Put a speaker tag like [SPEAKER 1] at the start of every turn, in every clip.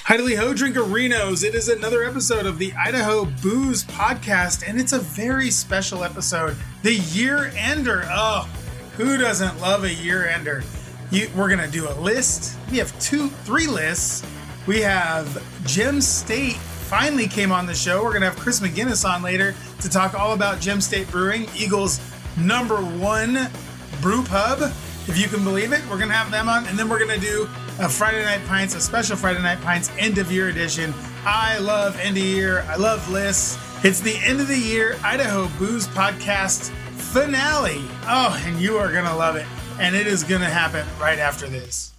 [SPEAKER 1] Heidely Ho Drinkerinos, it is another episode of the Idaho Booze Podcast, and it's a very special episode. The year ender. Oh, who doesn't love a year ender? We're going to do a list. We have three lists. We have Gem State finally came on the show. We're going to have Chris McGinnis on later to talk all about Gem State Brewing, Eagle's #1 brew pub, if you can believe it. We're going to have them on, and then we're going to do a Friday Night Pints, a special Friday Night Pints end of year edition. I love end of year. I love lists. It's the end of the year Idaho Booze Podcast finale. Oh, and you are going to love it. And it is going to happen right after this.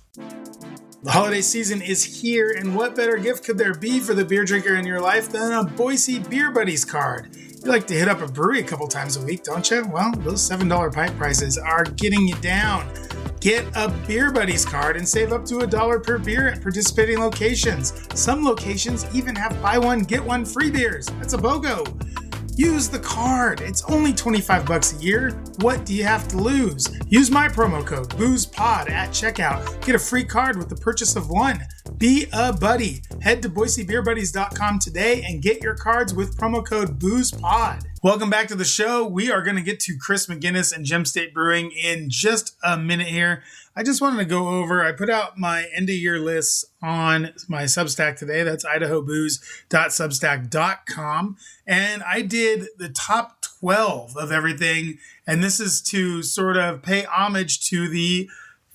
[SPEAKER 1] The holiday season is here, and what better gift could there be for the beer drinker in your life than a Boise Beer Buddies card? You like to hit up a brewery a couple times a week, don't you? Well, those $7 pipe prices are getting you down. Get a Beer Buddies card and save up to $1 per beer at participating locations. Some locations even have buy one, get one free beers. That's a BOGO. Use the card. It's only $25 a year. What do you have to lose? Use my promo code BOOZEPOD at checkout. Get a free card with the purchase of one. Be a buddy. Head to BoiseBeerBuddies.com today and get your cards with promo code BOOZEPOD. Welcome back to the show. We are going to get to Chris McGinnis and Gem State Brewing in just a minute here. I just wanted to go over, I put out my end of year lists on my Substack today. That's idahobooze.substack.com. And I did the top 12 of everything. And this is to sort of pay homage to the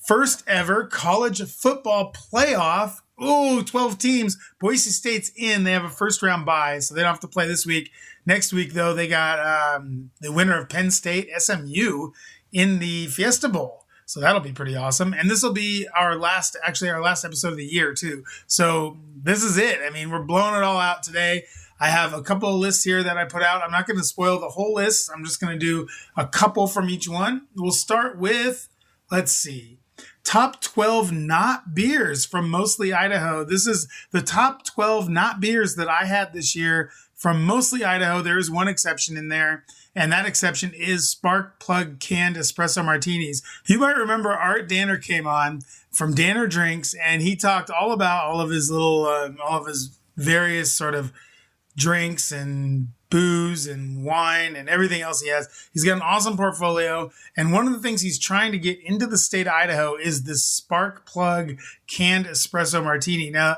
[SPEAKER 1] first ever college football playoff. Oh, 12 teams. Boise State's in. They have a first round bye, so they don't have to play this week. Next week, though, they got the winner of Penn State, SMU, in the Fiesta Bowl. So that'll be pretty awesome. And this will be our last episode of the year, too. So this is it. I mean, we're blowing it all out today. I have a couple of lists here that I put out. I'm not going to spoil the whole list. I'm just going to do a couple from each one. We'll start with, let's see, top 12 not beers from Mostly Idaho. This is the top 12 not beers that I had this year from Mostly Idaho. There is one exception in there, and that exception is Spark Plug canned espresso martinis. You might remember Art Danner came on from Danner Drinks, and he talked all about all of his various sort of drinks and booze and wine and everything else he has. He's got an awesome portfolio. And one of the things he's trying to get into the state of Idaho is this Spark Plug canned espresso martini. Now,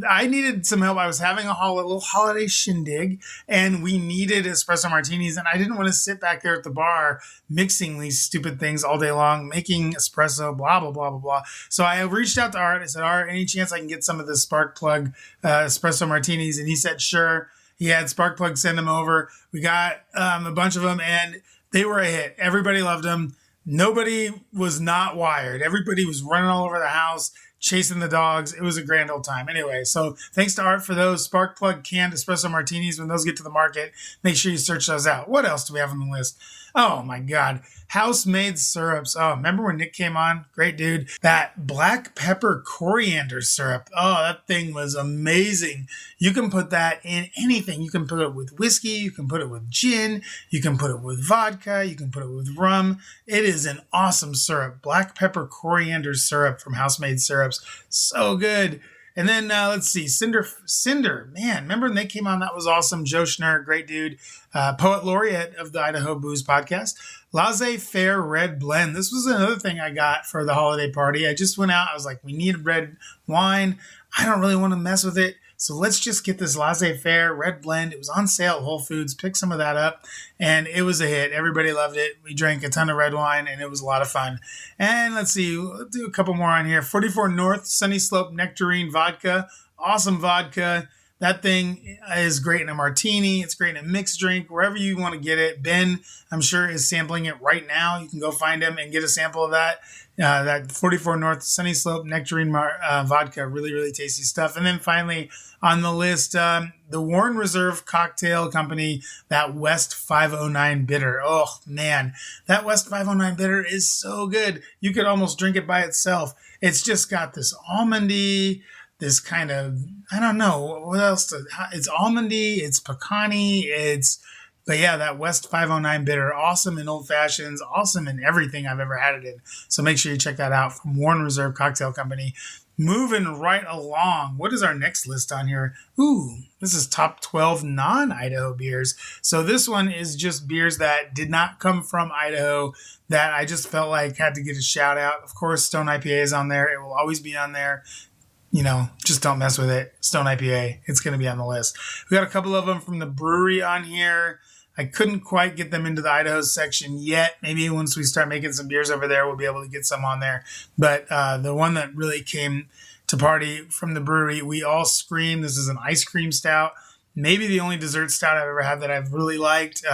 [SPEAKER 1] I needed some help. I was having a little holiday shindig, and we needed espresso martinis. And I didn't want to sit back there at the bar mixing these stupid things all day long, making espresso, blah, blah, blah, blah, blah. So I reached out to Art. I said, Art, any chance I can get some of the Spark Plug espresso martinis? And he said, sure. He had Sparkplug send them over. We got a bunch of them, and they were a hit. Everybody loved them. Nobody was not wired. Everybody was running all over the house, chasing the dogs. It was a grand old time. Anyway, so thanks to Art for those Sparkplug canned espresso martinis. When those get to the market, make sure you search those out. What else do we have on the list? Oh, my God. House-made syrups. Oh, remember when Nick came on? Great dude. That black pepper coriander syrup. Oh, that thing was amazing. You can put that in anything. You can put it with whiskey. You can put it with gin. You can put it with vodka. You can put it with rum. It is an awesome syrup. Black pepper coriander syrup from House-Made Syrups. So good. And then let's see, Cinder, man, remember when they came on? That was awesome. Joe Schnurr, great dude, poet laureate of the Idaho Booze Podcast. Laissez-Faire Red Blend. This was another thing I got for the holiday party. I just went out. I was like, we need red wine. I don't really want to mess with it. So let's just get this Laissez-Faire Red Blend. It was on sale at Whole Foods. Pick some of that up, and it was a hit. Everybody loved it. We drank a ton of red wine, and it was a lot of fun. And let's see. We'll do a couple more on here. 44 North Sunny Slope Nectarine Vodka. Awesome vodka. That thing is great in a martini. It's great in a mixed drink, wherever you want to get it. Ben, I'm sure, is sampling it right now. You can go find him and get a sample of that. That 44 North Sunny Slope Nectarine Vodka. Really, really tasty stuff. And then finally on the list, the Warren Reserve Cocktail Company, that West 509 Bitter. Oh, man. That West 509 Bitter is so good. You could almost drink it by itself. It's just got this almondy, this kind of, I don't know, what else? It's almondy, it's pecan-y, but yeah, that West 509 Bitter, awesome in old fashions, awesome in everything I've ever had it in. So make sure you check that out from Warren Reserve Cocktail Company. moving right along. What is our next list on here? Ooh, this is top 12 non-Idaho beers. So this one is just beers that did not come from Idaho that I just felt like had to get a shout out. Of course, Stone IPA is on there. It will always be on there. Just don't mess with it. Stone IPA, it's going to be on the list. We got a couple of them from the brewery on here. I couldn't quite get them into the Idaho section yet. Maybe once we start making some beers over there, we'll be able to get some on there. But the one that really came to party from the brewery, We All Scream. This is an ice cream stout. Maybe the only dessert stout I've ever had that I've really liked.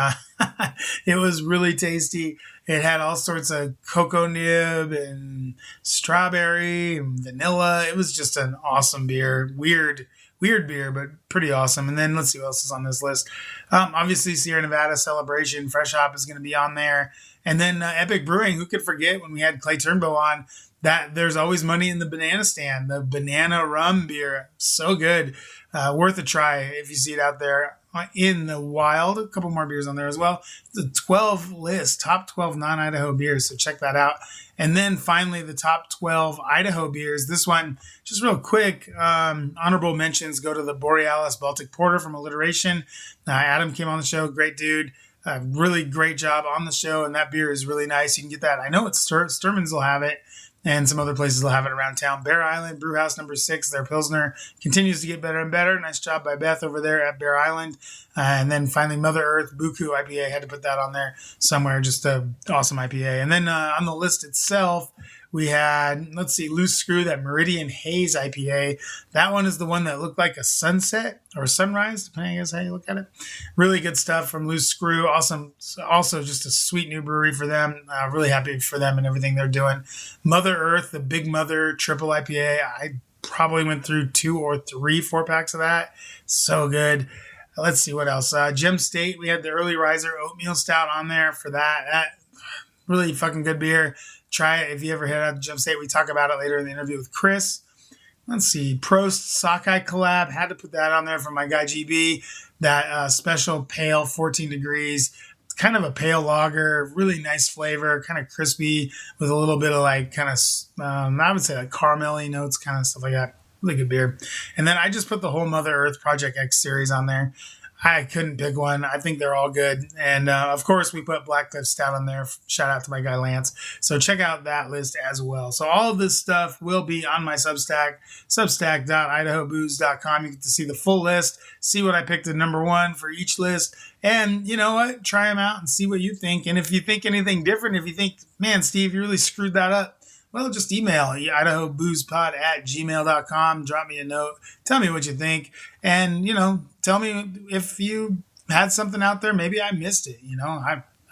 [SPEAKER 1] It was really tasty. It had all sorts of cocoa nib and strawberry and vanilla. It was just an awesome beer. Weird beer, but pretty awesome. And then let's see what else is on this list. Obviously, Sierra Nevada Celebration Fresh Hop is going to be on there. And then Epic Brewing, who could forget when we had Clay Turnbow on, that there's always money in the banana stand. The banana rum beer, so good. Worth a try if you see it out there in the wild. A couple more beers on there as well. The 12 list, top 12 non-Idaho beers, so check that out. And then finally, the top 12 Idaho beers. This one, just real quick, honorable mentions go to the Borealis Baltic Porter from Alliteration. Adam came on the show, great dude. Really great job on the show, and that beer is really nice. You can get that. I know it's Sturman's will have it, and some other places will have it around town. Bear Island Brewhouse number 6, their Pilsner continues to get better and better. Nice job by Beth over there at Bear Island. And then finally, Mother Earth Buku IPA. Had to put that on there somewhere. Just an awesome IPA. And then on the list itself, we had, Loose Screw, that Meridian Haze IPA. That one is the one that looked like a sunset or sunrise, depending, I guess, how you look at it. Really good stuff from Loose Screw. Awesome. Also, just a sweet new brewery for them. Really happy for them and everything they're doing. Mother Earth, the Big Mother Triple IPA. I probably went through 2 or 3 4-packs of that. So good. Let's see what else. Gem State, we had the Early Riser Oatmeal Stout on there for that. That really fucking good beer. Try it if you ever head out to Gem State. We talk about it later in the interview with Chris. Let's see. Prost Sockeye collab. Had to put that on there for my guy GB. That special pale 14 degrees. It's kind of a pale lager. Really nice flavor. Kind of crispy with a little bit of I would say caramelly notes, kind of stuff like that. Really good beer. And then I just put the whole Mother Earth Project X series on there. I couldn't pick one. I think they're all good. And, of course, we put Black Cliff Stout on there. Shout out to my guy Lance. So check out that list as well. So all of this stuff will be on my Substack, substack.idahobooze.com. You get to see the full list, see what I picked at number 1 for each list. And you know what? Try them out and see what you think. And if you think anything different, if you think, man, Steve, you really screwed that up, well, just email idahoboozepod@gmail.com. Drop me a note. Tell me what you think. And, tell me if you had something out there. Maybe I missed it.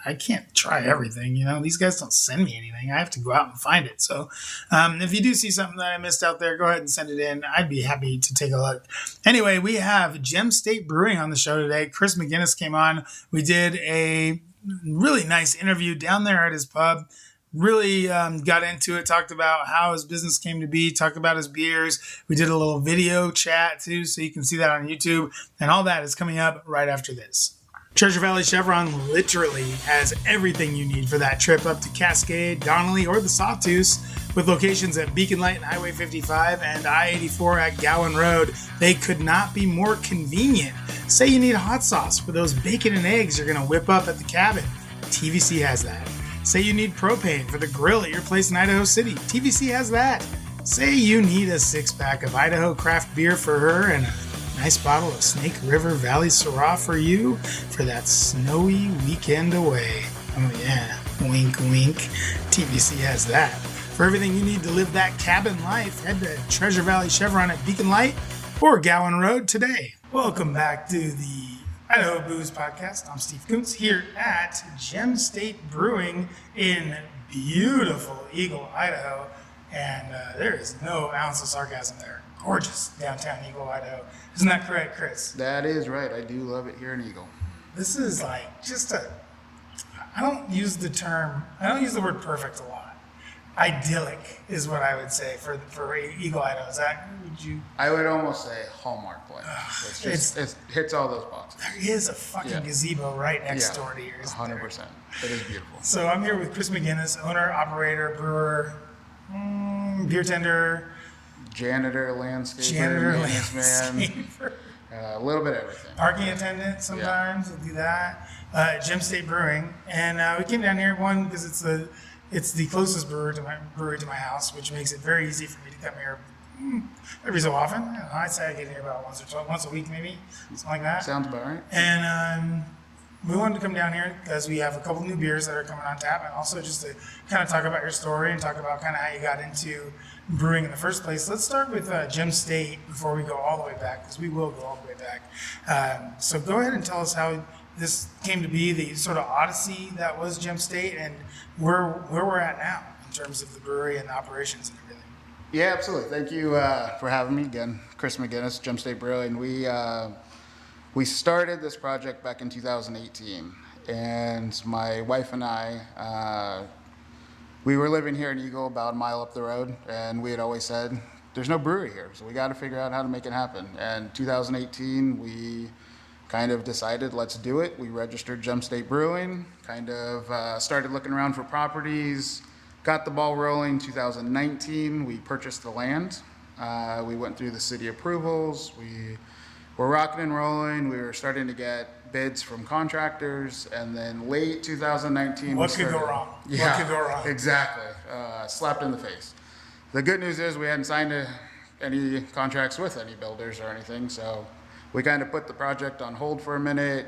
[SPEAKER 1] I can't try everything. These guys don't send me anything. I have to go out and find it. So if you do see something that I missed out there, go ahead and send it in. I'd be happy to take a look. Anyway, we have Gem State Brewing on the show today. Chris McGinnis came on. We did a really nice interview down there at his pub. Really got into it, talked about how his business came to be, talked about his beers. We did a little video chat too, so you can see that on YouTube. And all that is coming up right after this. Treasure Valley Chevron literally has everything you need for that trip up to Cascade, Donnelly, or the Sawtooth. With locations at Beacon Light and Highway 55 and I-84 at Gowan Road, they could not be more convenient. Say you need hot sauce for those bacon and eggs you're going to whip up at the cabin. TVC has that. Say you need propane for the grill at your place in Idaho City. TVC has that. Say you need a 6-pack of Idaho craft beer for her and a nice bottle of Snake River Valley Syrah for you for that snowy weekend away. Oh yeah, wink wink. TVC has that. For everything you need to live that cabin life, head to Treasure Valley Chevron at Beacon Light or Gowan Road today. Welcome back to the Idaho Booze Podcast. I'm Steve Kuntz here at Gem State Brewing in beautiful Eagle, Idaho. And there is no ounce of sarcasm there. Gorgeous downtown Eagle, Idaho. Isn't that correct, Chris?
[SPEAKER 2] That is right. I do love it here in Eagle.
[SPEAKER 1] This is I don't use the word perfect a lot. Idyllic is what I would say for Eagle, Idaho.
[SPEAKER 2] I would almost say Hallmark place. It hits all those boxes.
[SPEAKER 1] There is a fucking gazebo right next door to yours.
[SPEAKER 2] 100%. It is beautiful.
[SPEAKER 1] So I'm here with Chris McGinnis, owner, operator, brewer, beer tender.
[SPEAKER 2] janitor, landscaper,
[SPEAKER 1] Janitor,
[SPEAKER 2] maintenance man,
[SPEAKER 1] landscaper.
[SPEAKER 2] a little bit of everything.
[SPEAKER 1] Parking attendant sometimes, we'll do that. Gem State Brewing. And we came down here, one, because it's the closest brewery to my house, which makes it very easy for me to come here every so often. I'd say I get here about once a week maybe, something like that.
[SPEAKER 2] Sounds about right.
[SPEAKER 1] And we wanted to come down here because we have a couple new beers that are coming on tap, and also just to kind of talk about your story and talk about kind of how you got into brewing in the first place. Let's start with Gem State before we go all the way back, because we will go all the way back. So go ahead and tell us how this came to be, the sort of odyssey that was Gem State, and where we're at now in terms of the brewery and the operations and everything.
[SPEAKER 2] Yeah, absolutely. Thank you for having me again, Chris McGinnis, Gem State Brewing. We started this project back in 2018, and my wife and I, we were living here in Eagle, about a mile up the road, and we had always said, there's no brewery here, so we got to figure out how to make it happen. And 2018, we kind of decided, let's do it. We registered Gem State Brewing, kind of started looking around for properties, got the ball rolling. 2019, we purchased the land. We went through the city approvals. We were rocking and rolling. We were starting to get bids from contractors, and then late 2019,
[SPEAKER 1] What could go wrong?
[SPEAKER 2] Yeah,
[SPEAKER 1] What could go wrong?
[SPEAKER 2] exactly. Slapped in the face. The good news is we hadn't signed any contracts with any builders or anything, so we kind of put the project on hold for a minute,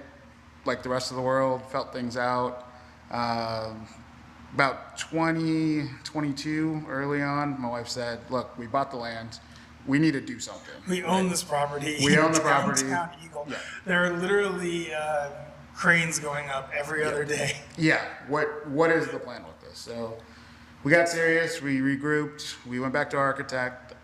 [SPEAKER 2] like the rest of the world, felt things out. About 2022, early on, my wife said, look, we bought the land. We need to do something.
[SPEAKER 1] We own this property.
[SPEAKER 2] We own the property.
[SPEAKER 1] Downtown Eagle.
[SPEAKER 2] Yeah.
[SPEAKER 1] There are literally cranes going up every other day.
[SPEAKER 2] Yeah, what is the plan with this? So we got serious, we regrouped, we went back to our architect,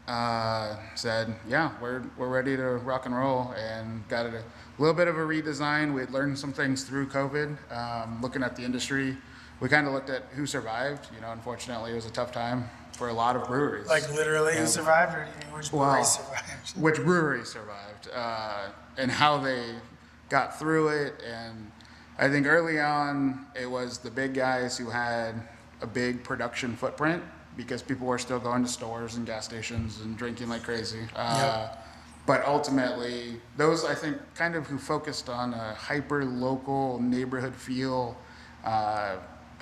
[SPEAKER 2] said, yeah, we're ready to rock and roll, and got a little bit of a redesign. We had learned some things through COVID, looking at the industry. We kind of looked at who survived. Unfortunately, it was a tough time for a lot of breweries.
[SPEAKER 1] Like literally who survived, or which brewery survived?
[SPEAKER 2] Which brewery survived, and how they got through it. And I think early on, it was the big guys who had a big production footprint, because people were still going to stores and gas stations and drinking like crazy.
[SPEAKER 1] Yep.
[SPEAKER 2] But ultimately, those, I think, kind of who focused on a hyper-local neighborhood feel,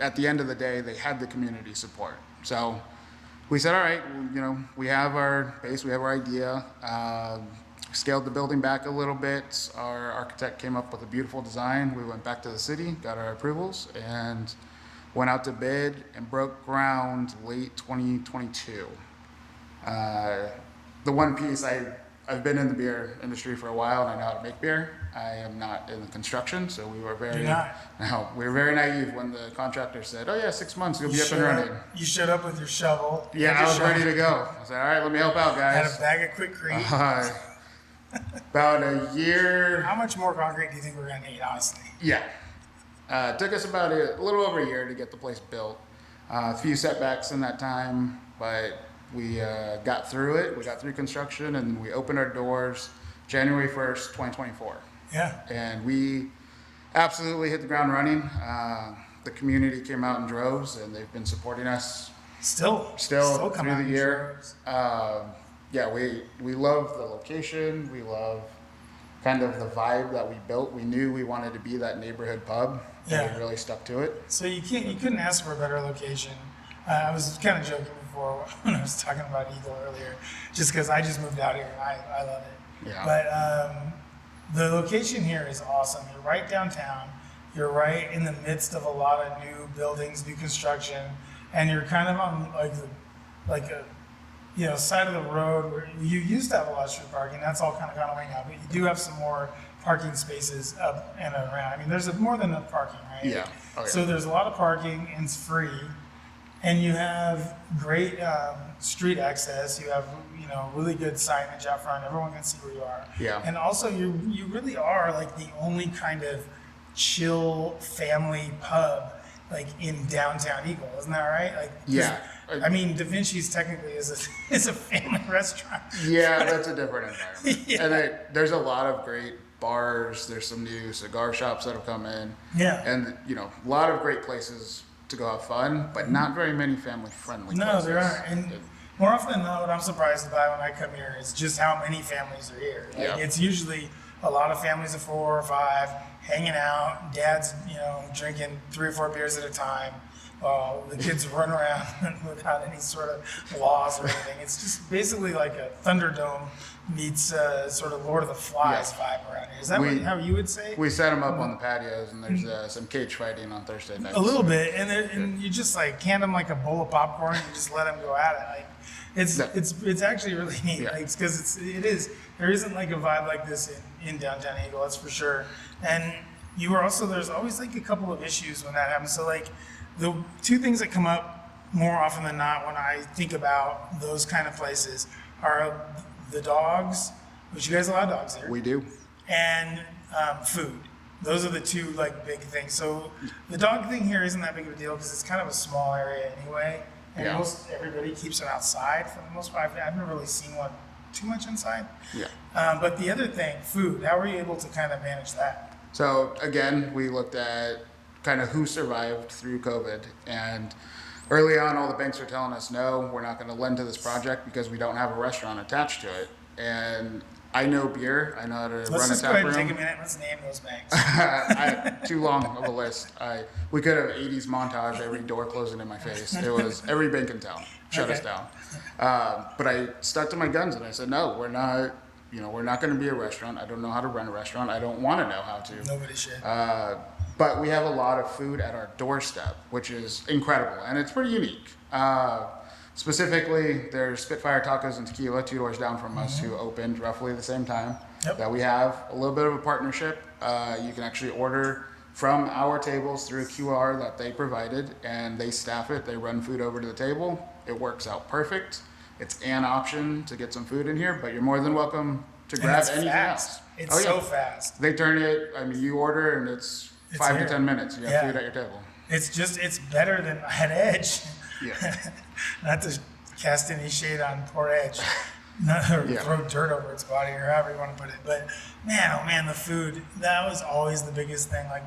[SPEAKER 2] at the end of the day, they had the community support. So we said, all right, we have our base, we have our idea. Scaled the building back a little bit. Our architect came up with a beautiful design. We went back to the city, got our approvals, and went out to bid and broke ground late 2022. The one piece, I've been in the beer industry for a while, and I know how to make beer. I am not in the construction, so we were very naive when the contractor said, "Oh yeah, 6 months, you'll be up and running."
[SPEAKER 1] You showed up with your shovel.
[SPEAKER 2] Yeah, I was ready to go. I said, "All right, let me help out, guys."
[SPEAKER 1] Had a bag of quickcrete.
[SPEAKER 2] About a year.
[SPEAKER 1] How much more concrete do you think we're gonna need, honestly?
[SPEAKER 2] Yeah, it took us about a little over a year to get the place built. A few setbacks in that time, but we got through it. We got through construction, and we opened our doors January 1st, 2024.
[SPEAKER 1] Yeah.
[SPEAKER 2] And we absolutely hit the ground running. The community came out in droves, and they've been supporting us
[SPEAKER 1] Still
[SPEAKER 2] through
[SPEAKER 1] coming
[SPEAKER 2] the year. Yeah, we love the location. We love kind of the vibe that we built. We knew we wanted to be that neighborhood pub.
[SPEAKER 1] Yeah.
[SPEAKER 2] And we really stuck to it.
[SPEAKER 1] So you couldn't ask for a better location. I was kind of joking before when I was talking about Eagle earlier, just because I just moved out here and I love it.
[SPEAKER 2] Yeah.
[SPEAKER 1] But the location here is awesome. You're right downtown. You're right in the midst of a lot of new buildings, new construction, and you're kind of on like a side of the road where you used to have a lot of street parking. That's all kind of gone away now, but you do have some more parking spaces up and around. I mean, there's more than enough parking, right?
[SPEAKER 2] Yeah. Oh, yeah.
[SPEAKER 1] So there's a lot of parking, and it's free, and you have great street access. You have really good signage out front. Everyone can see where you are.
[SPEAKER 2] Yeah.
[SPEAKER 1] And also, you really are like the only kind of chill family pub like in downtown Eagle. Isn't that right? Like,
[SPEAKER 2] Yeah.
[SPEAKER 1] I mean, Da Vinci's technically is a family restaurant.
[SPEAKER 2] Yeah, that's a different environment.
[SPEAKER 1] Yeah.
[SPEAKER 2] And there's a lot of great bars. There's some new cigar shops that have come in.
[SPEAKER 1] Yeah.
[SPEAKER 2] And, a lot of great places to go have fun, but not very many family friendly
[SPEAKER 1] No,
[SPEAKER 2] places.
[SPEAKER 1] there aren't. And more often than not, what I'm surprised by when I come here is just how many families are here. Like,
[SPEAKER 2] Yeah.
[SPEAKER 1] it's usually a lot of families of 4 or 5 hanging out. Dad's, drinking 3 or 4 beers at a time. The kids run around without any sort of laws or anything. It's just basically like a Thunderdome meets sort of Lord of the Flies vibe around here. Is that how you would say?
[SPEAKER 2] We set them up on the patios, and there's some cage fighting on Thursday nights.
[SPEAKER 1] A little bit, and you just like hand them like a bowl of popcorn and you just let them go at it. Like it's actually really neat.
[SPEAKER 2] Yeah.
[SPEAKER 1] Like, because there isn't like a vibe like this in downtown Eagle, that's for sure. And there's always like a couple of issues when that happens. So like the 2 things that come up more often than not when I think about those kind of places are the dogs, which you guys allow dogs here.
[SPEAKER 2] We do.
[SPEAKER 1] And food. Those are the 2 like big things. So the dog thing here isn't that big of a deal because it's kind of a small area anyway, and most everybody keeps them outside for the most part. I've never really seen one too much inside.
[SPEAKER 2] Yeah.
[SPEAKER 1] But the other thing, food. How were you able to kind of manage that?
[SPEAKER 2] So again, we looked at kind of who survived through COVID, and early on, all the banks were telling us, no, we're not going to lend to this project because we don't have a restaurant attached to it. And I know beer. I know how to run a tap room.
[SPEAKER 1] Let's just go ahead and take a minute. Let's name those banks.
[SPEAKER 2] Too long of a list. We could have 80s montage, every door closing in my face. It was every bank in town shut us down. But I stuck to my guns and I said, no, we're not. We're not going to be a restaurant. I don't know how to run a restaurant. I don't want to know how to.
[SPEAKER 1] Nobody should.
[SPEAKER 2] But we have a lot of food at our doorstep, which is incredible, and it's pretty unique. Specifically, there's Spitfire Tacos and Tequila, 2 doors down from us, who opened roughly the same time.
[SPEAKER 1] Yep.
[SPEAKER 2] That we have a little bit of a partnership. You can actually order from our tables through a QR that they provided, and they staff it. They run food over to the table. It works out perfect. It's an option to get some food in here, but you're more than welcome to grab anything else.
[SPEAKER 1] It's so fast.
[SPEAKER 2] They turn it, you order, and it's 5 to 10 minutes. You have food at your table.
[SPEAKER 1] It's better than at Edge.
[SPEAKER 2] Yeah.
[SPEAKER 1] Not to cast any shade on poor Edge, or throw dirt over its body, or however you want to put it. But man, oh man, the food, that was always the biggest thing. Like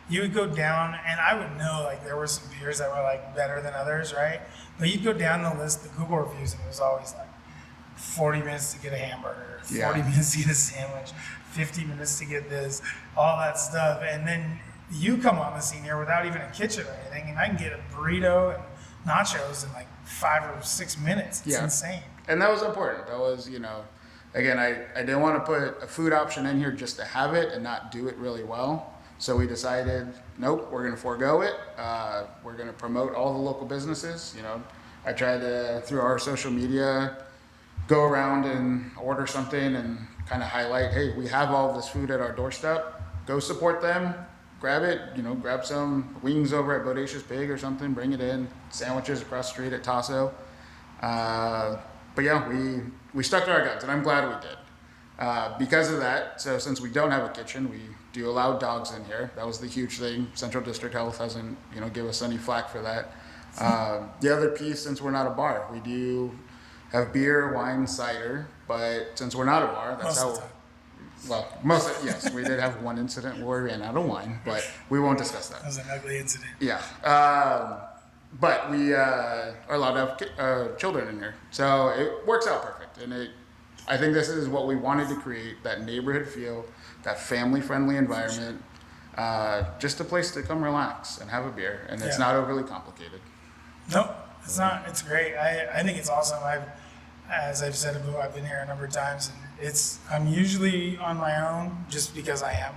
[SPEAKER 1] you would go down, and I would know like there were some beers that were like better than others, right? But you'd go down the list, the Google reviews, and it was always like 40 minutes to get a hamburger, 40 minutes to get a sandwich, 50 minutes to get this, all that stuff. And then you come on the scene here without even a kitchen or anything, and I can get a burrito and nachos in like 5 or 6 minutes. It's insane.
[SPEAKER 2] And that was important. That was, again, I didn't want to put a food option in here just to have it and not do it really well. So we decided, nope, we're going to forego it. We're going to promote all the local businesses. I tried to, through our social media, go around and order something and kind of highlight, hey, we have all this food at our doorstep. Go support them. Grab it, grab some wings over at Bodacious Pig or something, bring it in, sandwiches across the street at Tasso. But yeah, we stuck to our guns, and I'm glad we did. Because of that, so since we don't have a kitchen, we do allow dogs in here. That was the huge thing. Central District Health hasn't, give us any flack for that. The other piece, since we're not a bar, we do have beer, wine, cider, but since we're not a bar, that's how... Well, yes, we did have one incident where we ran out of wine, but we won't discuss that.
[SPEAKER 1] That was an ugly incident.
[SPEAKER 2] Yeah. But we are allowed to have children in here. So it works out perfect. And I think this is what we wanted to create, that neighborhood feel, that family-friendly environment, just a place to come relax and have a beer. And it's not overly complicated.
[SPEAKER 1] Nope, it's not. It's great. I think it's awesome. As I've said before, I've been here a number of times, and I'm usually on my own just because I am.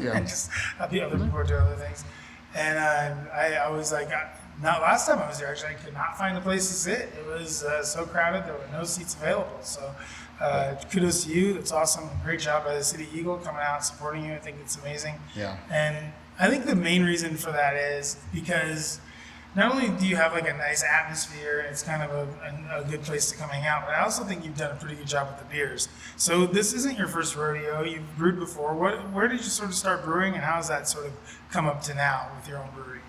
[SPEAKER 2] Yeah.
[SPEAKER 1] Other people are doing other things, and I was like, not last time I was here. Actually, I could not find a place to sit. It was so crowded. There were no seats available. So kudos to you. That's awesome. Great job by the City Eagle coming out and supporting you. I think it's amazing.
[SPEAKER 2] Yeah.
[SPEAKER 1] And I think the main reason for that is because not only do you have like a nice atmosphere, it's kind of a good place to come hang out, but I also think you've done a pretty good job with the beers. So this isn't your first rodeo. You've brewed before. Where did you sort of start brewing, and how has that sort of come up to now with your own brewery?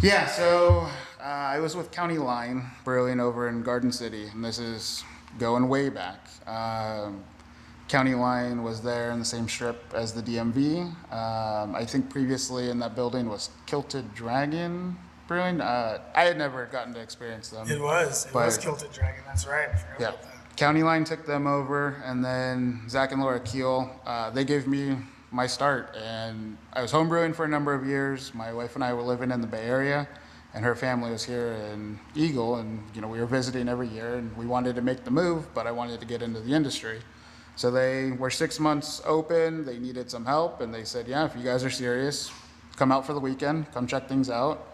[SPEAKER 2] Yeah, so I was with County Line Brewing over in Garden City, and this is going way back. County Line was there in the same strip as the DMV. I think previously in that building was Kilted Dragon. Brewing. I had never gotten to experience them.
[SPEAKER 1] It was Kilted Dragon. That's right. I forgot about that.
[SPEAKER 2] County Line took them over, and then Zach and Laura Keel, they gave me my start. And I was homebrewing for a number of years. My wife and I were living in the Bay Area, and her family was here in Eagle, and we were visiting every year, and we wanted to make the move, but I wanted to get into the industry. So they were 6 months open. They needed some help, and they said, yeah, if you guys are serious, come out for the weekend, come check things out.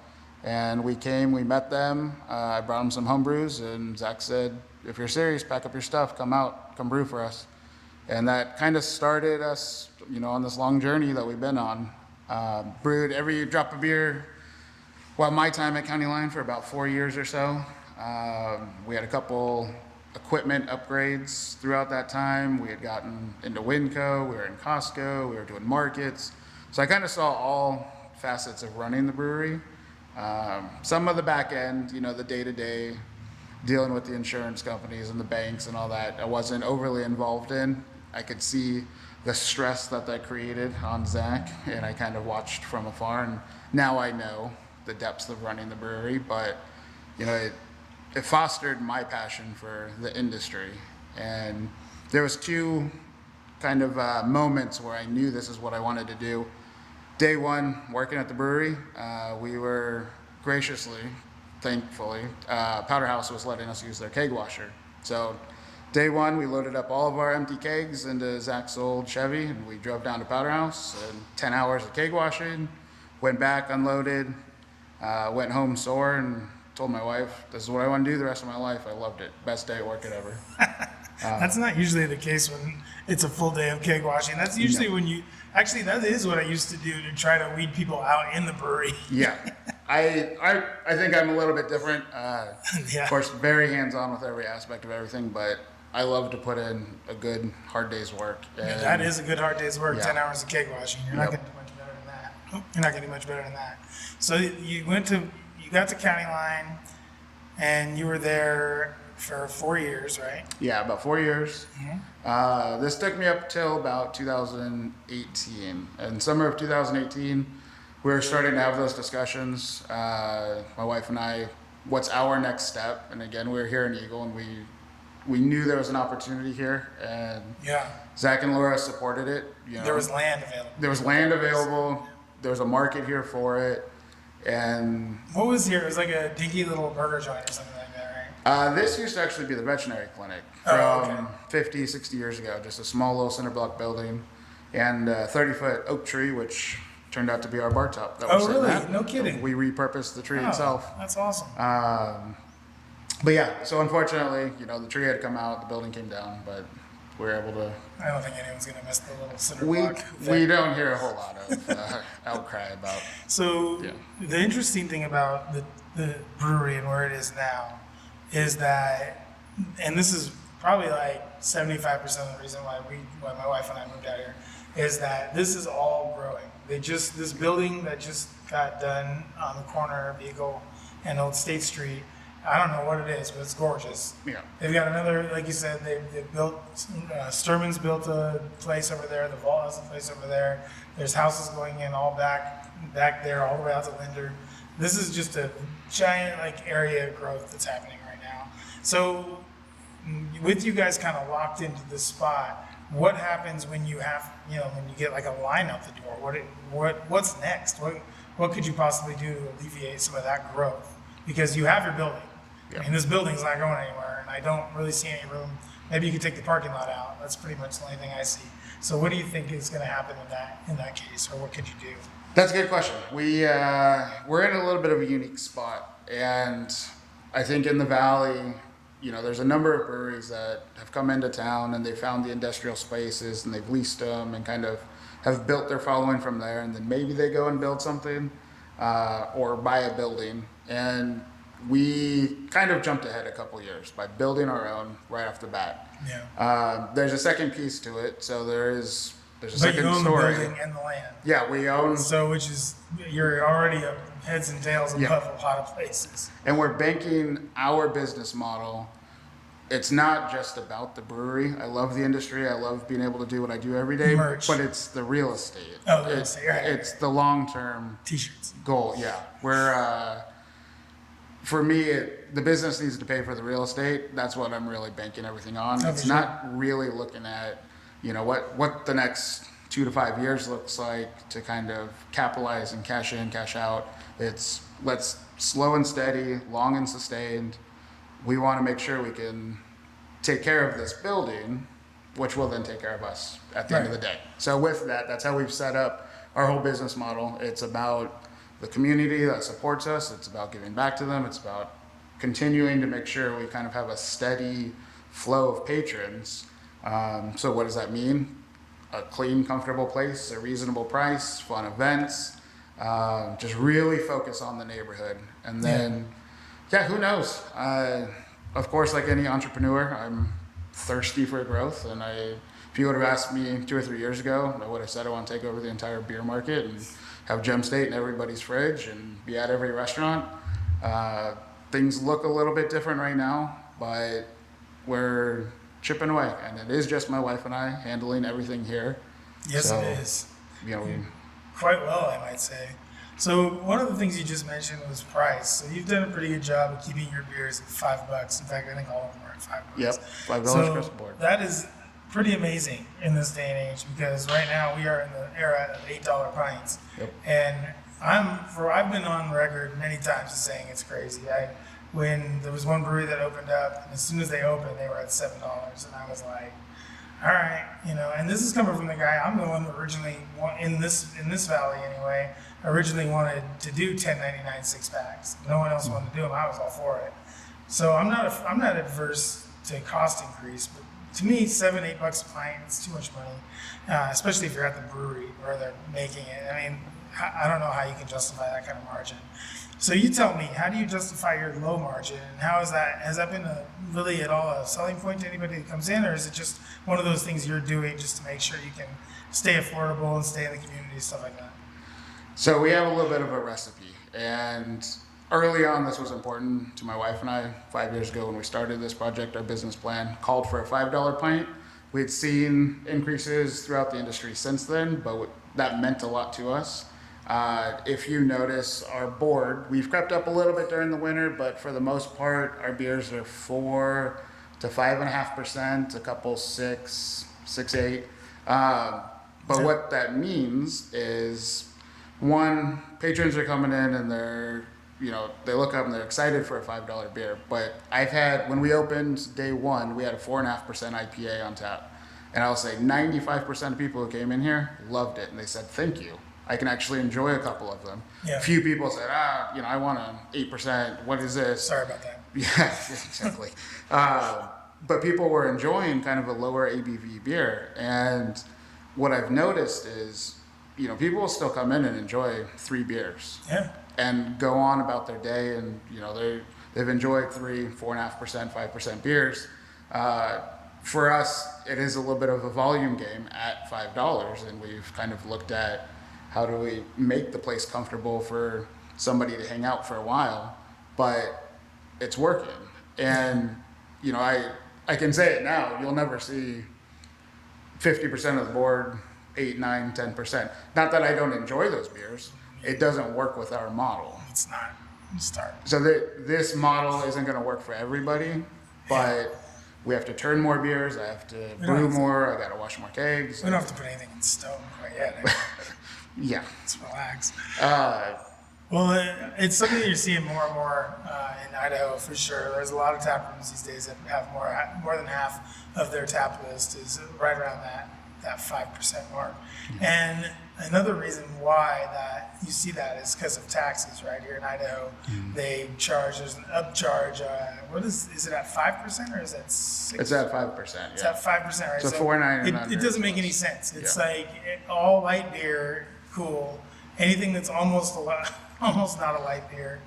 [SPEAKER 2] And we came, we met them. I brought them some home brews, and Zach said, if you're serious, pack up your stuff, come out, come brew for us. And that kind of started us, on this long journey that we've been on. Brewed every drop of beer, my time at County Line for about 4 years or so. We had a couple equipment upgrades throughout that time. We had gotten into Winco, we were in Costco, we were doing markets. So I kind of saw all facets of running the brewery. Some of the back end, the day-to-day, dealing with the insurance companies and the banks and all that, I wasn't overly involved in. I could see the stress that created on Zach, and I kind of watched from afar, and now I know the depths of running the brewery, but it fostered my passion for the industry. And there was two kind of moments where I knew this is what I wanted to do. Day one, working at the brewery, we were graciously, thankfully, Powder House was letting us use their keg washer. So day one, we loaded up all of our empty kegs into Zach's old Chevy, and we drove down to Powder House, and 10 hours of keg washing, went back, unloaded, went home sore, and told my wife, this is what I want to do the rest of my life. I loved it. Best day at work ever.
[SPEAKER 1] That's not usually the case when it's a full day of keg washing. That's usually when you, actually that is what I used to do to try to weed people out in the brewery.
[SPEAKER 2] Yeah. I think I'm a little bit different.
[SPEAKER 1] Yeah.
[SPEAKER 2] Of course, very hands-on with every aspect of everything, but I love to put in a good hard day's work. And
[SPEAKER 1] that is a good hard day's work,
[SPEAKER 2] Yeah.
[SPEAKER 1] 10 hours of keg washing. You're not going to do much better than that. You're not going to do much better than that. So you got to County Line, and you were there for 4 years, right?
[SPEAKER 2] Yeah, about 4 years. This took me up till about 2018. And summer of 2018, we were starting to have those discussions. My wife and I, what's our next step? And again, we were here in Eagle, and we knew there was an opportunity here. And
[SPEAKER 1] Yeah.
[SPEAKER 2] Zach and Laura supported it.
[SPEAKER 1] There was land available.
[SPEAKER 2] There was land available. There was a market here for it. And
[SPEAKER 1] What was here? It was like a dinky little burger joint or something like that, right?
[SPEAKER 2] this used to actually be the veterinary clinic from
[SPEAKER 1] Oh, okay.
[SPEAKER 2] 50, 60 years ago. Just a small little cinder block building, and a 30-foot oak tree, which turned out to be our bar top. That we're
[SPEAKER 1] Oh,
[SPEAKER 2] sitting
[SPEAKER 1] really?
[SPEAKER 2] at.
[SPEAKER 1] No kidding.
[SPEAKER 2] We repurposed the tree
[SPEAKER 1] Oh,
[SPEAKER 2] itself.
[SPEAKER 1] That's awesome.
[SPEAKER 2] But yeah, so unfortunately, the tree had come out, the building came down, but we were able to.
[SPEAKER 1] I don't think anyone's going to miss the little cinder
[SPEAKER 2] We
[SPEAKER 1] block
[SPEAKER 2] we
[SPEAKER 1] thing.
[SPEAKER 2] don't hear a whole lot of outcry about.
[SPEAKER 1] So
[SPEAKER 2] Yeah.
[SPEAKER 1] the interesting thing about the brewery and where it is now is that, and this is probably like 75% of the reason why my wife and I moved out here, is that this is all growing. This building that just got done on the corner of Eagle and Old State Street, I don't know what it is, but it's gorgeous.
[SPEAKER 2] Yeah.
[SPEAKER 1] They've got another, like you said, they've built, Sturman's built a place over there, the Vault has a place over there. There's houses going in all back there, all the way out to Linder. This is just a giant area of growth that's happening right now. So with you guys kind of locked into this spot, what happens when you have, when you get a line out the door? What's next? What could you possibly do to alleviate some of that growth? Because you have your building.
[SPEAKER 2] Yeah.
[SPEAKER 1] I mean, this building's not going anywhere, and I don't really see any room. Maybe you could take the parking lot out. That's pretty much the only thing I see. So what do you think is going to happen in that case, or what could you do?
[SPEAKER 2] That's a good question. We're in a little bit of a unique spot, and I think in the valley, there's a number of breweries that have come into town and they found the industrial spaces and they've leased them and kind of have built their following from there, and then maybe they go and build something or buy a building. And we kind of jumped ahead a couple years by building our own right off the bat.
[SPEAKER 1] Yeah.
[SPEAKER 2] There's a second piece to it, so there's a
[SPEAKER 1] But
[SPEAKER 2] second
[SPEAKER 1] you own
[SPEAKER 2] story.
[SPEAKER 1] the building and the land.
[SPEAKER 2] Yeah, we own.
[SPEAKER 1] So, you're already heads and tails above
[SPEAKER 2] Yeah.
[SPEAKER 1] a lot of places.
[SPEAKER 2] And we're banking our business model. It's not just about the brewery. I love the industry. I love being able to do what I do every day.
[SPEAKER 1] Merch.
[SPEAKER 2] But it's the real estate.
[SPEAKER 1] Oh, the real estate, right.
[SPEAKER 2] It's the long-term
[SPEAKER 1] T-shirts.
[SPEAKER 2] goal. Yeah, for me, the business needs to pay for the real estate. That's what I'm really banking everything on.
[SPEAKER 1] Oh,
[SPEAKER 2] It's
[SPEAKER 1] for sure.
[SPEAKER 2] not really looking at, what the next 2 to 5 years looks like to kind of capitalize and cash in, cash out. It's let's slow and steady, long and sustained. We want to make sure we can take care of this building, which will then take care of us at the end of the day. So with that, that's how we've set up our whole business model. It's about the community that supports us. It's about giving back to them. It's about continuing to make sure we kind of have a steady flow of patrons. So what does that mean? A clean, comfortable place, a reasonable price, fun events, just really focus on the neighborhood. And then, who knows? Of course, like any entrepreneur, I'm thirsty for growth. And if you would have asked me 2 or 3 years ago, I would have said I want to take over the entire beer market and have Gem State in everybody's fridge and be at every restaurant. Things look a little bit different right now, but we're chipping away. And it is just my wife and I handling everything here.
[SPEAKER 1] Yes,
[SPEAKER 2] So,
[SPEAKER 1] it is.
[SPEAKER 2] We
[SPEAKER 1] Quite well, I might say. So one of the things you just mentioned was price. So you've done a pretty good job of keeping your beers at $5. In fact, I think all of them are at $5.
[SPEAKER 2] Yep, $5
[SPEAKER 1] So
[SPEAKER 2] across the board.
[SPEAKER 1] that is pretty amazing in this day and age, because right now we are in the era of $8 pints.
[SPEAKER 2] Yep.
[SPEAKER 1] And I've been on record many times as saying it's crazy. When there was one brewery that opened up, and as soon as they opened, they were at $7, and I was like, all right, and this is coming from the guy. I'm the one that originally, in this valley anyway, originally wanted to do 10.99 six-packs. No one else wanted to do them. I was all for it. So I'm not adverse to cost increase, but to me, $7-8 a pint, it's too much money, especially if you're at the brewery where they're making it. I mean, I don't know how you can justify that kind of margin. So you tell me, how do you justify your low margin, and has that been really at all a selling point to anybody that comes in, or is it just one of those things you're doing just to make sure you can stay affordable and stay in the community, stuff like that?
[SPEAKER 2] So we have a little bit of a recipe, and early on this was important to my wife and I. 5 years ago when we started this project, our business plan called for a $5 pint. We'd seen increases throughout the industry since then, but that meant a lot to us. If you notice our board, we've crept up a little bit during the winter, but for the most part, our beers are 4 to 5.5%, a couple 6, 8. But what that means is, one, patrons are coming in and they look up and they're excited for a $5 beer. But when we opened day one, we had a 4.5% IPA on tap. And I'll say 95% of people who came in here loved it. And they said, thank you. I can actually enjoy a couple of them.
[SPEAKER 1] Yeah.
[SPEAKER 2] A few people said, I want an 8%. What is this?
[SPEAKER 1] Sorry about that.
[SPEAKER 2] Yeah, exactly. But people were enjoying kind of a lower ABV beer. And what I've noticed is, people will still come in and enjoy 3 beers.
[SPEAKER 1] Yeah.
[SPEAKER 2] And go on about their day, and they've enjoyed 3, 4.5%, 5% beers. For us, it is a little bit of a volume game at $5, and we've kind of looked at how do we make the place comfortable for somebody to hang out for a while, but it's working. And I can say it now, you'll never see 50% of the board 8, 9, 10%. Not that I don't enjoy those beers. It doesn't work with our model.
[SPEAKER 1] It's not. Start.
[SPEAKER 2] So this model isn't going to work for everybody, but we have to turn more beers. I have to brew more. I got to wash more kegs.
[SPEAKER 1] We don't have to put anything in stone quite yet.
[SPEAKER 2] Yeah.
[SPEAKER 1] Let's relax.
[SPEAKER 2] Well,
[SPEAKER 1] It's something that you're seeing more and more in Idaho for sure. There's a lot of tap rooms these days that have more than half of their tap list is right around that 5% mark. Mm-hmm. And another reason why that you see that is because of taxes. Right here in Idaho, they charge. There's an upcharge. What is it at 5% or is that 6?
[SPEAKER 2] It's at 5%. Yeah.
[SPEAKER 1] It's at 5%, right?
[SPEAKER 2] So 4.99.
[SPEAKER 1] It doesn't make any sense. It's like all light beer, cool. Anything that's almost not a light beer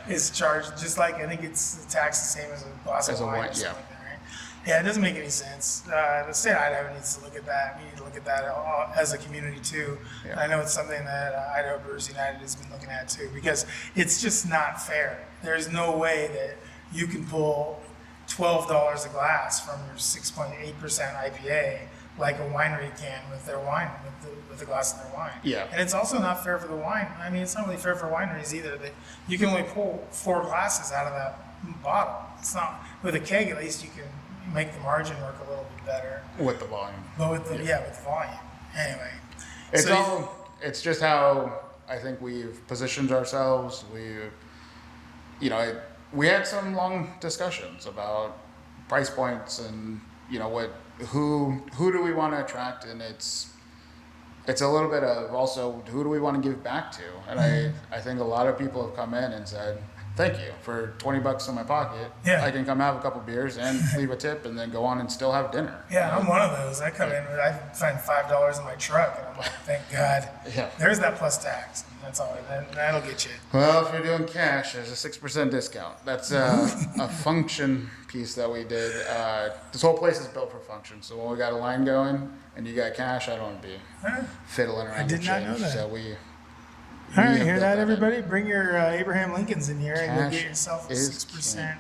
[SPEAKER 1] is charged just like, I think it's taxed the same as a glass of wine or something like that, right? Yeah, it doesn't make any sense. The state of Idaho needs to look at that. We need to look at that as a community too. Yeah. I know it's something that Idaho Brewers United has been looking at too, because it's just not fair. There's no way that you can pull $12 a glass from your 6.8% IPA like a winery can with their wine, with the glass of their wine.
[SPEAKER 2] Yeah.
[SPEAKER 1] And it's also not fair for the wine. I mean, it's not really fair for wineries either. You can only pull 4 glasses out of that bottle. It's not, with a keg at least you can make the margin work a little bit better.
[SPEAKER 2] With the volume.
[SPEAKER 1] But with the volume. Anyway.
[SPEAKER 2] It's just how I think we've positioned ourselves. We had some long discussions about price points and who do we want to attract, and it's a little bit of also who do we want to give back to, and I think a lot of people have come in and said, thank you for $20 in my pocket.
[SPEAKER 1] Yeah.
[SPEAKER 2] I can come have a couple beers and leave a tip and then go on and still have dinner.
[SPEAKER 1] Yeah, I'm one of those. I come in, I find $5 in my truck, and I'm like, thank God.
[SPEAKER 2] Yeah.
[SPEAKER 1] There's that plus tax. That's all. That'll get you.
[SPEAKER 2] Well, if you're doing cash, there's a 6% discount. That's a function piece that we did. This whole place is built for function. So when we got a line going and you got cash, I don't want to be fiddling around with change.
[SPEAKER 1] I did not know that.
[SPEAKER 2] So
[SPEAKER 1] all right, hear that, everybody? Bring your Abraham Lincolns in here and go get yourself a 6%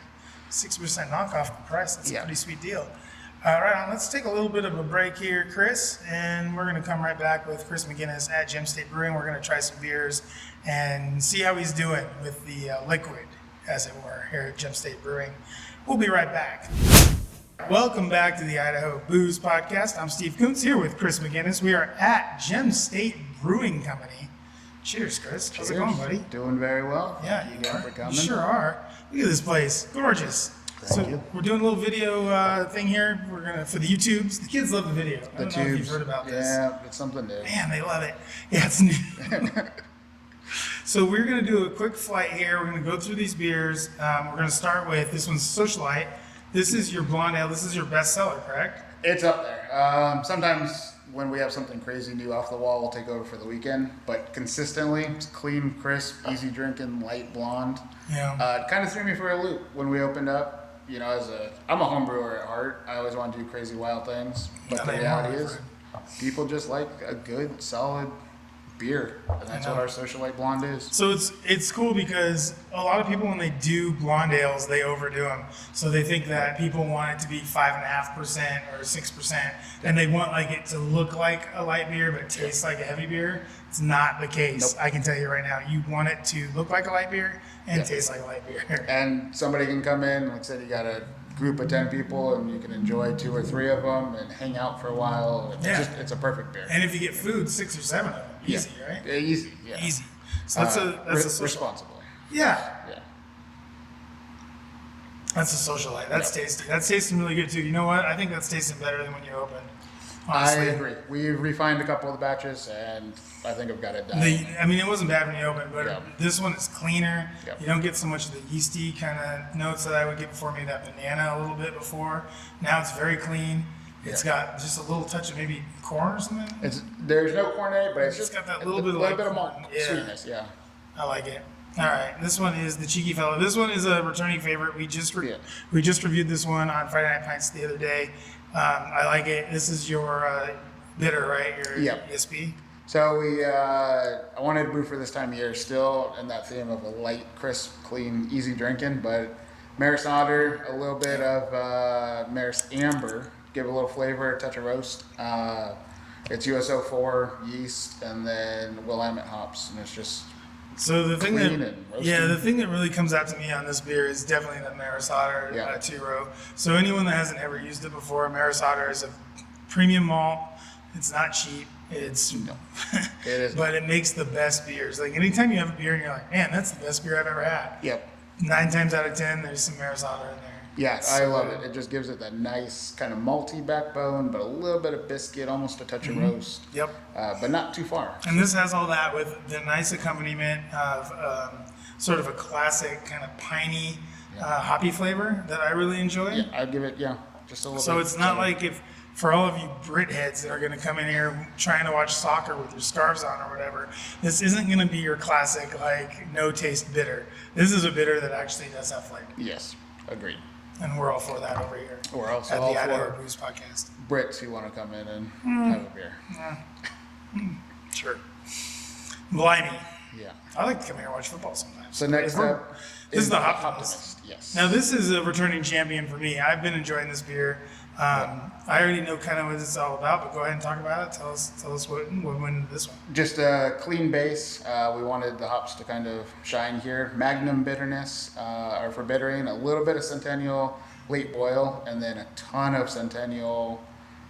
[SPEAKER 1] knockoff the price. That's a pretty sweet deal. Right on, let's take a little bit of a break here, Chris, and we're going to come right back with Chris McGinnis at Gem State Brewing. We're going to try some beers and see how he's doing with the liquid, as it were, here at Gem State Brewing. We'll be right back. Welcome back to the Idaho Booze Podcast. I'm Steve Kuntz here with Chris McGinnis. We are at Gem State Brewing Company. Cheers, Chris.
[SPEAKER 2] Cheers.
[SPEAKER 1] How's it going, buddy?
[SPEAKER 2] Doing very well.
[SPEAKER 1] Yeah,
[SPEAKER 2] Thank you again for coming.
[SPEAKER 1] You sure are. Look at this place. Gorgeous.
[SPEAKER 2] Thank you.
[SPEAKER 1] We're doing a little video thing here. We're gonna for the YouTubes. The kids love the video. I don't know if you've heard about this.
[SPEAKER 2] Yeah, it's something new.
[SPEAKER 1] Man, they love it. Yeah, it's new. So we're gonna do a quick flight here. We're gonna go through these beers. We're gonna start with this one's Socialite. This is your blonde ale. This is your best seller, correct?
[SPEAKER 2] It's up there. Sometimes when we have something crazy new off the wall, we'll take over for the weekend. But consistently, it's clean, crisp, easy drinking, light blonde.
[SPEAKER 1] Yeah.
[SPEAKER 2] It kind of threw me for a loop when we opened up. I'm a home brewer at heart. I always want to do crazy, wild things. But the reality is, people just like a good, solid beer, and that's what our Socialite Blonde is.
[SPEAKER 1] So it's cool because a lot of people, when they do blonde ales, they overdo them. So they think that people want it to be 5.5% or 6%, and they want it to look like a light beer but taste like a heavy beer. It's not the case.
[SPEAKER 2] Nope.
[SPEAKER 1] I can tell you right now. You want it to look like a light beer and taste like a light beer.
[SPEAKER 2] And somebody can come in, like I said, you got a group of 10 people, and you can enjoy 2 or 3 of them and hang out for a while. It's a perfect beer.
[SPEAKER 1] And if you get food, 6 or 7 of them, easy, right?
[SPEAKER 2] Easy, yeah.
[SPEAKER 1] Easy. So that's a
[SPEAKER 2] responsible.
[SPEAKER 1] Yeah.
[SPEAKER 2] Yeah.
[SPEAKER 1] That's a Socialite. That's tasty. That's tasting really good too. You know what? I think that's tasting better than when you opened. Honestly.
[SPEAKER 2] I agree. We've refined a couple of the batches, and I think I've got it done.
[SPEAKER 1] It wasn't bad when you opened, but this one is cleaner.
[SPEAKER 2] Yep.
[SPEAKER 1] You don't get so much of the yeasty kind of notes that I would get before, maybe that banana a little bit before. Now it's very clean. It's got just a little touch of maybe corn or something.
[SPEAKER 2] There's no cornet, but it's
[SPEAKER 1] just
[SPEAKER 2] just
[SPEAKER 1] got that little bit of
[SPEAKER 2] malt sweetness. Yeah.
[SPEAKER 1] I like it. All right, this one is the Cheeky Fellow. This one is a returning favorite. We just reviewed this one on Friday Night Pints the other day. I like it. This is your bitter, right? Your ESP.
[SPEAKER 2] So I wanted to brew for this time of year, still in that theme of a light, crisp, clean, easy drinking, but Maris Otter, a little bit of Maris Amber, give a little flavor, a touch of roast. It's USO4 yeast, and then Willamette hops, and it's just.
[SPEAKER 1] So the thing that really comes out to me on this beer is definitely the Maris Otter 2-row. So anyone that hasn't ever used it before, Maris Otter is a premium malt. It's not cheap.
[SPEAKER 2] It is,
[SPEAKER 1] but it makes the best beers. Like anytime you have a beer and you're like, man, that's the best beer I've ever had.
[SPEAKER 2] Yep.
[SPEAKER 1] 9 times out of 10, there's some Maris Otter in there.
[SPEAKER 2] Yeah, I love it. It just gives it that nice kind of malty backbone, but a little bit of biscuit, almost a touch of roast.
[SPEAKER 1] Yep.
[SPEAKER 2] But not too far.
[SPEAKER 1] And this has all that with the nice accompaniment of sort of a classic kind of piney, hoppy flavor that I really enjoy.
[SPEAKER 2] Yeah, I'd give it, just a little bit.
[SPEAKER 1] So it's not like for all of you Brit heads that are going to come in here trying to watch soccer with your scarves on or whatever, this isn't going to be your classic, no taste bitter. This is a bitter that actually does have flavor.
[SPEAKER 2] Yes, agreed.
[SPEAKER 1] And we're all for that over here.
[SPEAKER 2] We're also
[SPEAKER 1] at
[SPEAKER 2] all
[SPEAKER 1] the
[SPEAKER 2] for
[SPEAKER 1] Idaho Booze Podcast.
[SPEAKER 2] Brits who want to come in and have a beer.
[SPEAKER 1] Sure. Blimey.
[SPEAKER 2] Yeah.
[SPEAKER 1] I like to come here and watch football sometimes.
[SPEAKER 2] So next up
[SPEAKER 1] is the
[SPEAKER 2] Optimist.
[SPEAKER 1] Optimist.
[SPEAKER 2] Yes.
[SPEAKER 1] Now this is a returning champion for me. I've been enjoying this beer I already know kind of what it's all about, but go ahead and talk about it. Tell us what went into this one.
[SPEAKER 2] Just a clean base. We wanted the hops to kind of shine here. Magnum bitterness, or for bittering, a little bit of Centennial late boil, and then a ton of Centennial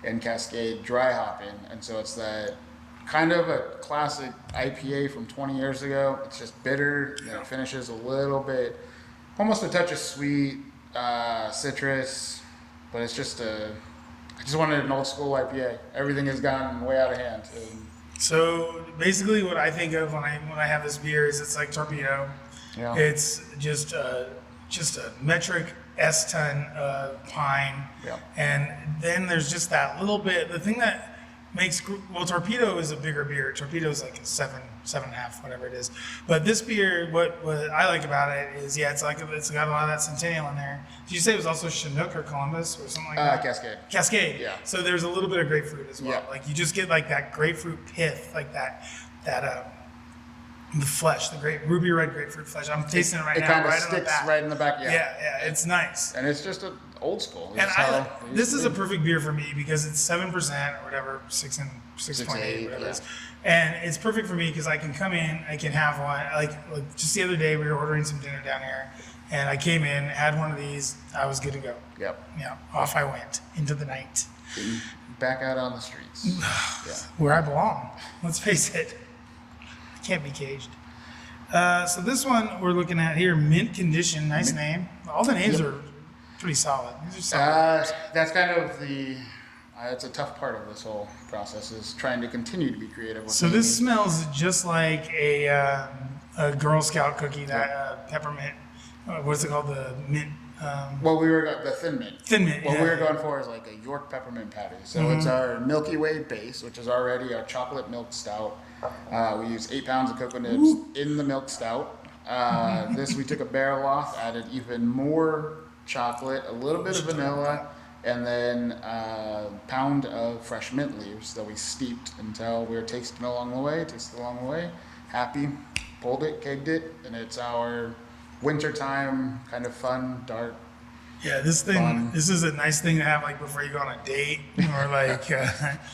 [SPEAKER 2] and Cascade dry hopping. And so it's that kind of a classic IPA from 20 years ago. It's just bitter, then it finishes a little bit, almost a touch of sweet, citrus, but it's just I just wanted an old school IPA. Everything has gone way out of hand.
[SPEAKER 1] So basically, what I think of when I have this beer is it's like torpedo.
[SPEAKER 2] Yeah.
[SPEAKER 1] It's just a metric S-ton pine,
[SPEAKER 2] Yeah.
[SPEAKER 1] and then there's just that little bit. The thing that makes torpedo is a bigger beer. Torpedo is like a 7.5, whatever it is. But this beer, what I like about it is, it's got a lot of that Centennial in there. Did you say it was also Chinook or Columbus or something like that?
[SPEAKER 2] Cascade.
[SPEAKER 1] Cascade.
[SPEAKER 2] Yeah.
[SPEAKER 1] So there's a little bit of grapefruit as well.
[SPEAKER 2] Yeah.
[SPEAKER 1] Like you just get like that grapefruit pith, like that the flesh, the great ruby red grapefruit flesh. I'm tasting it right now.
[SPEAKER 2] It kind of
[SPEAKER 1] right
[SPEAKER 2] sticks right in the back.
[SPEAKER 1] Yeah, it's nice.
[SPEAKER 2] And it's just an old school.
[SPEAKER 1] And this is a perfect beer for me because it's 7% or whatever, 6.8, whatever it is. And it's perfect for me because I can come in, I can have one. Like just the other day, we were ordering some dinner down here, and I came in, had one of these, I was good to go.
[SPEAKER 2] Yep.
[SPEAKER 1] Yeah, off I went into the night.
[SPEAKER 2] Back out on the streets. Yeah.
[SPEAKER 1] Where I belong. Let's face it. I can't be caged. So this one we're looking at here, mint condition, nice name. All the names are pretty solid. These are solid.
[SPEAKER 2] That's kind of it's a tough part of this whole process is trying to continue to be creative. With
[SPEAKER 1] So this smells just like a Girl Scout cookie, that peppermint. What's it called? The mint.
[SPEAKER 2] The thin mint.
[SPEAKER 1] Thin mint.
[SPEAKER 2] What we were going for is like a York peppermint patty. So it's our Milky Way base, which is already our chocolate milk stout. We use 8 pounds of cocoa nibs in the milk stout. This we took a barrel off, added even more chocolate, a little bit of vanilla, and then a pound of fresh mint leaves that we steeped until we were tasting along the way. Happy, pulled it, kegged it, and it's our wintertime kind of fun, dark.
[SPEAKER 1] Yeah, this is a nice thing to have like before you go on a date or like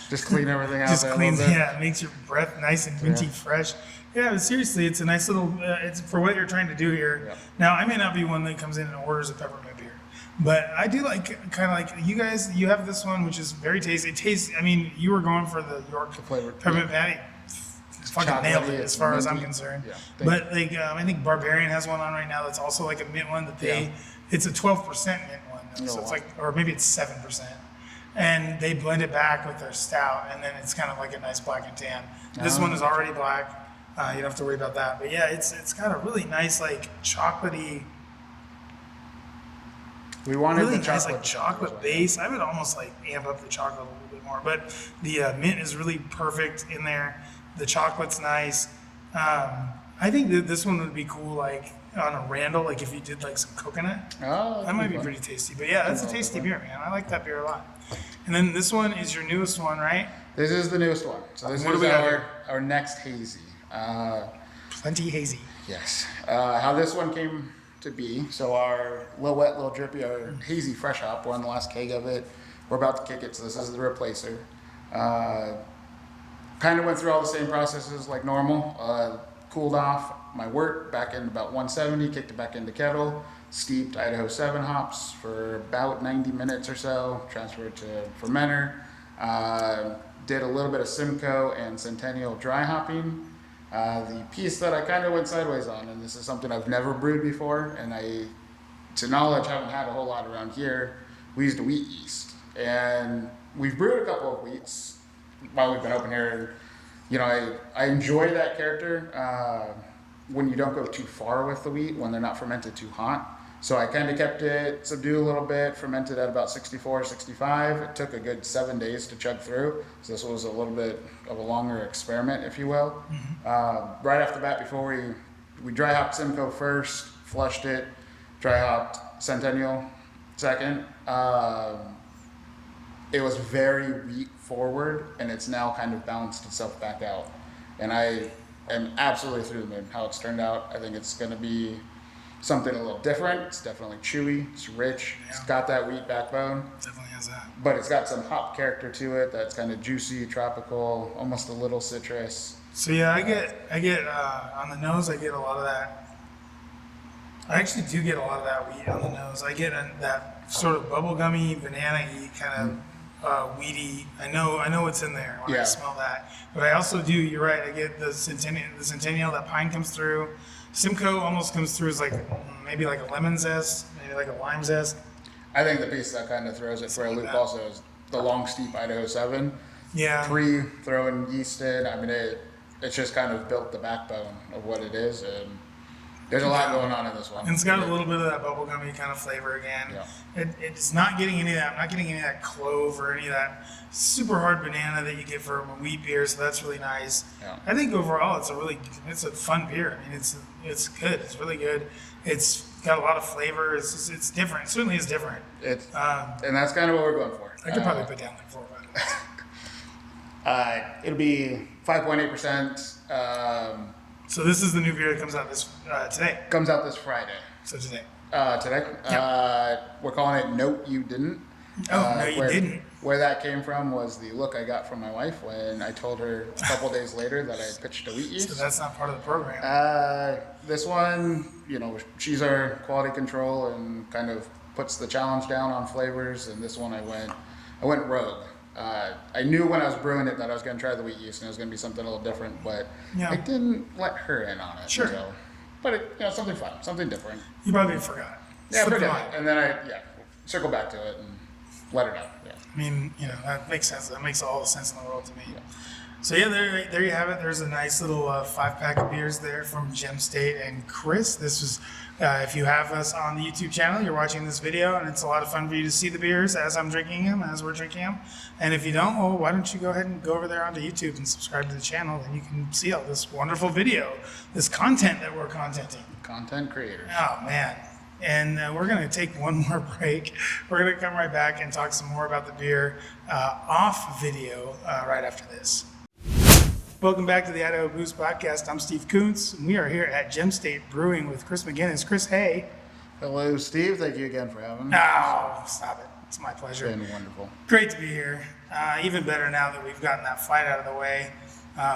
[SPEAKER 2] just clean everything out.
[SPEAKER 1] It makes your breath nice and minty fresh. Yeah, but seriously, it's a nice little. It's for what you're trying to do here. Yeah. Now, I may not be one that comes in and orders a peppermint beer, but I do like kind of like you guys. You have this one, which is very tasty. It tastes. I mean, you were going for the York peppermint patty. Fucking nailed it as far as I'm concerned. Yeah, but like I think Barbarian has one on right now that's also like a mint one that they. Yeah. It's a 12% mint one, though, so it's like, or maybe it's 7%, and they blend it back with their stout, and then it's kind of like a nice black and tan. This one is already black. You don't have to worry about that. But yeah, it's got a really nice like chocolatey.
[SPEAKER 2] We wanted
[SPEAKER 1] really
[SPEAKER 2] the chocolate,
[SPEAKER 1] nice like chocolate base. I would almost like amp up the chocolate a little bit more, but the mint is really perfect in there. The chocolate's nice. I think that this one would be cool, like on a Randall, like if you did like some coconut.
[SPEAKER 2] Oh,
[SPEAKER 1] that might be pretty tasty. But yeah, that's a tasty beer, man. I like that beer a lot. And then this one is your newest one, right?
[SPEAKER 2] This is the newest one. So this is our next hazy.
[SPEAKER 1] Plenty hazy.
[SPEAKER 2] Yes. How this one came to be. So our little wet, little drippy, our hazy fresh hop. We're on the last keg of it. We're about to kick it. So this is the replacer. Kind of went through all the same processes like normal. Cooled off my wort back in about 170, kicked it back into kettle, steeped Idaho 7 hops for about 90 minutes or so, transferred to fermenter, did a little bit of Simcoe and Centennial dry hopping. The piece that I kind of went sideways on, and this is something I've never brewed before, and I, to knowledge, haven't had a whole lot around here, we used a wheat yeast. And we've brewed a couple of wheats while we've been open here, and you know, I enjoy that character when you don't go too far with the wheat, when they're not fermented too hot. So I kind of kept it subdued a little bit, fermented at about 64, 65. It took a good 7 days to chug through. So this was a little bit of a longer experiment, if you will. Mm-hmm. Right off the bat, before we dry hopped Simcoe first, flushed it, dry hopped Centennial second. It was very wheat forward, and it's now kind of balanced itself back out. And I am absolutely through the moon how it's turned out. I think it's going to be something a little different. It's definitely chewy. It's rich.
[SPEAKER 1] Yeah.
[SPEAKER 2] It's got that wheat backbone.
[SPEAKER 1] Definitely has that.
[SPEAKER 2] But it's got some hop character to it that's kind of juicy, tropical, almost a little citrus.
[SPEAKER 1] So yeah, I get on the nose. I get a lot of that. I actually do get a lot of that wheat on the nose. I get that sort of bubblegummy, banana-y kind of weedy. I know what's in there when I smell that. But I also do. You're right. I get the Centennial. That pine comes through. Simcoe almost comes through as like maybe like a lemon zest, maybe like a lime zest.
[SPEAKER 2] I think the piece that kind of throws it for a loop also is the long steep Idaho 7.
[SPEAKER 1] Yeah.
[SPEAKER 2] Throwing yeast in. I mean, it's just kind of built the backbone of what it is, and there's a lot going on in this one.
[SPEAKER 1] And it's got a little bit of that bubblegummy kind of flavor again.
[SPEAKER 2] Yeah.
[SPEAKER 1] It's not getting any of that. I'm not getting any of that clove or any of that super hard banana that you get from a wheat beer. So that's really nice.
[SPEAKER 2] Yeah.
[SPEAKER 1] I think overall it's a fun beer. I mean, it's good. It's really good. It's got a lot of flavor. It's different. It certainly is different.
[SPEAKER 2] And that's kind of what we're going for.
[SPEAKER 1] I could probably put down like 4 or 5 minutes.
[SPEAKER 2] It'll be 5.8%.
[SPEAKER 1] So this is the new beer that comes out today.
[SPEAKER 2] Comes out this Friday.
[SPEAKER 1] So today.
[SPEAKER 2] Today. We're calling it Note You Didn't.
[SPEAKER 1] No, you didn't.
[SPEAKER 2] Where that came from was the look I got from my wife when I told her a couple days later that I pitched a wheat yeast.
[SPEAKER 1] So that's not part of the program.
[SPEAKER 2] This one, she's our quality control and kind of puts the challenge down on flavors. And this one I went rogue. I knew when I was brewing it that I was going to try the wheat yeast and it was going to be something a little different, but I didn't let her in on it.
[SPEAKER 1] Sure.
[SPEAKER 2] But something fun, something different.
[SPEAKER 1] You probably forgot.
[SPEAKER 2] Yeah, forget it. And then I circle back to it and let her know. Yeah.
[SPEAKER 1] I mean, that makes sense. That makes all the sense in the world to me. Yeah. So yeah, there you have it. There's a nice little 5-pack of beers there from Gem State and Chris. This was, if you have us on the YouTube channel, you're watching this video, and it's a lot of fun for you to see the beers as I'm drinking them, as we're drinking them. And if you don't, well, why don't you go ahead and go over there onto YouTube and subscribe to the channel, and you can see all this wonderful video, this content that we're contenting.
[SPEAKER 2] Content creators.
[SPEAKER 1] Oh man. And we're going to take one more break. We're going to come right back and talk some more about the beer off video right after this. Welcome back to the Idaho Booze Podcast. I'm Steve Kuntz, and we are here at Gem State Brewing with Chris McGinnis. Chris, hey.
[SPEAKER 2] Hello, Steve. Thank you again for having me.
[SPEAKER 1] Oh, stop it. It's my pleasure.
[SPEAKER 2] It's been wonderful.
[SPEAKER 1] Great to be here. Even better now that we've gotten that flight out of the way.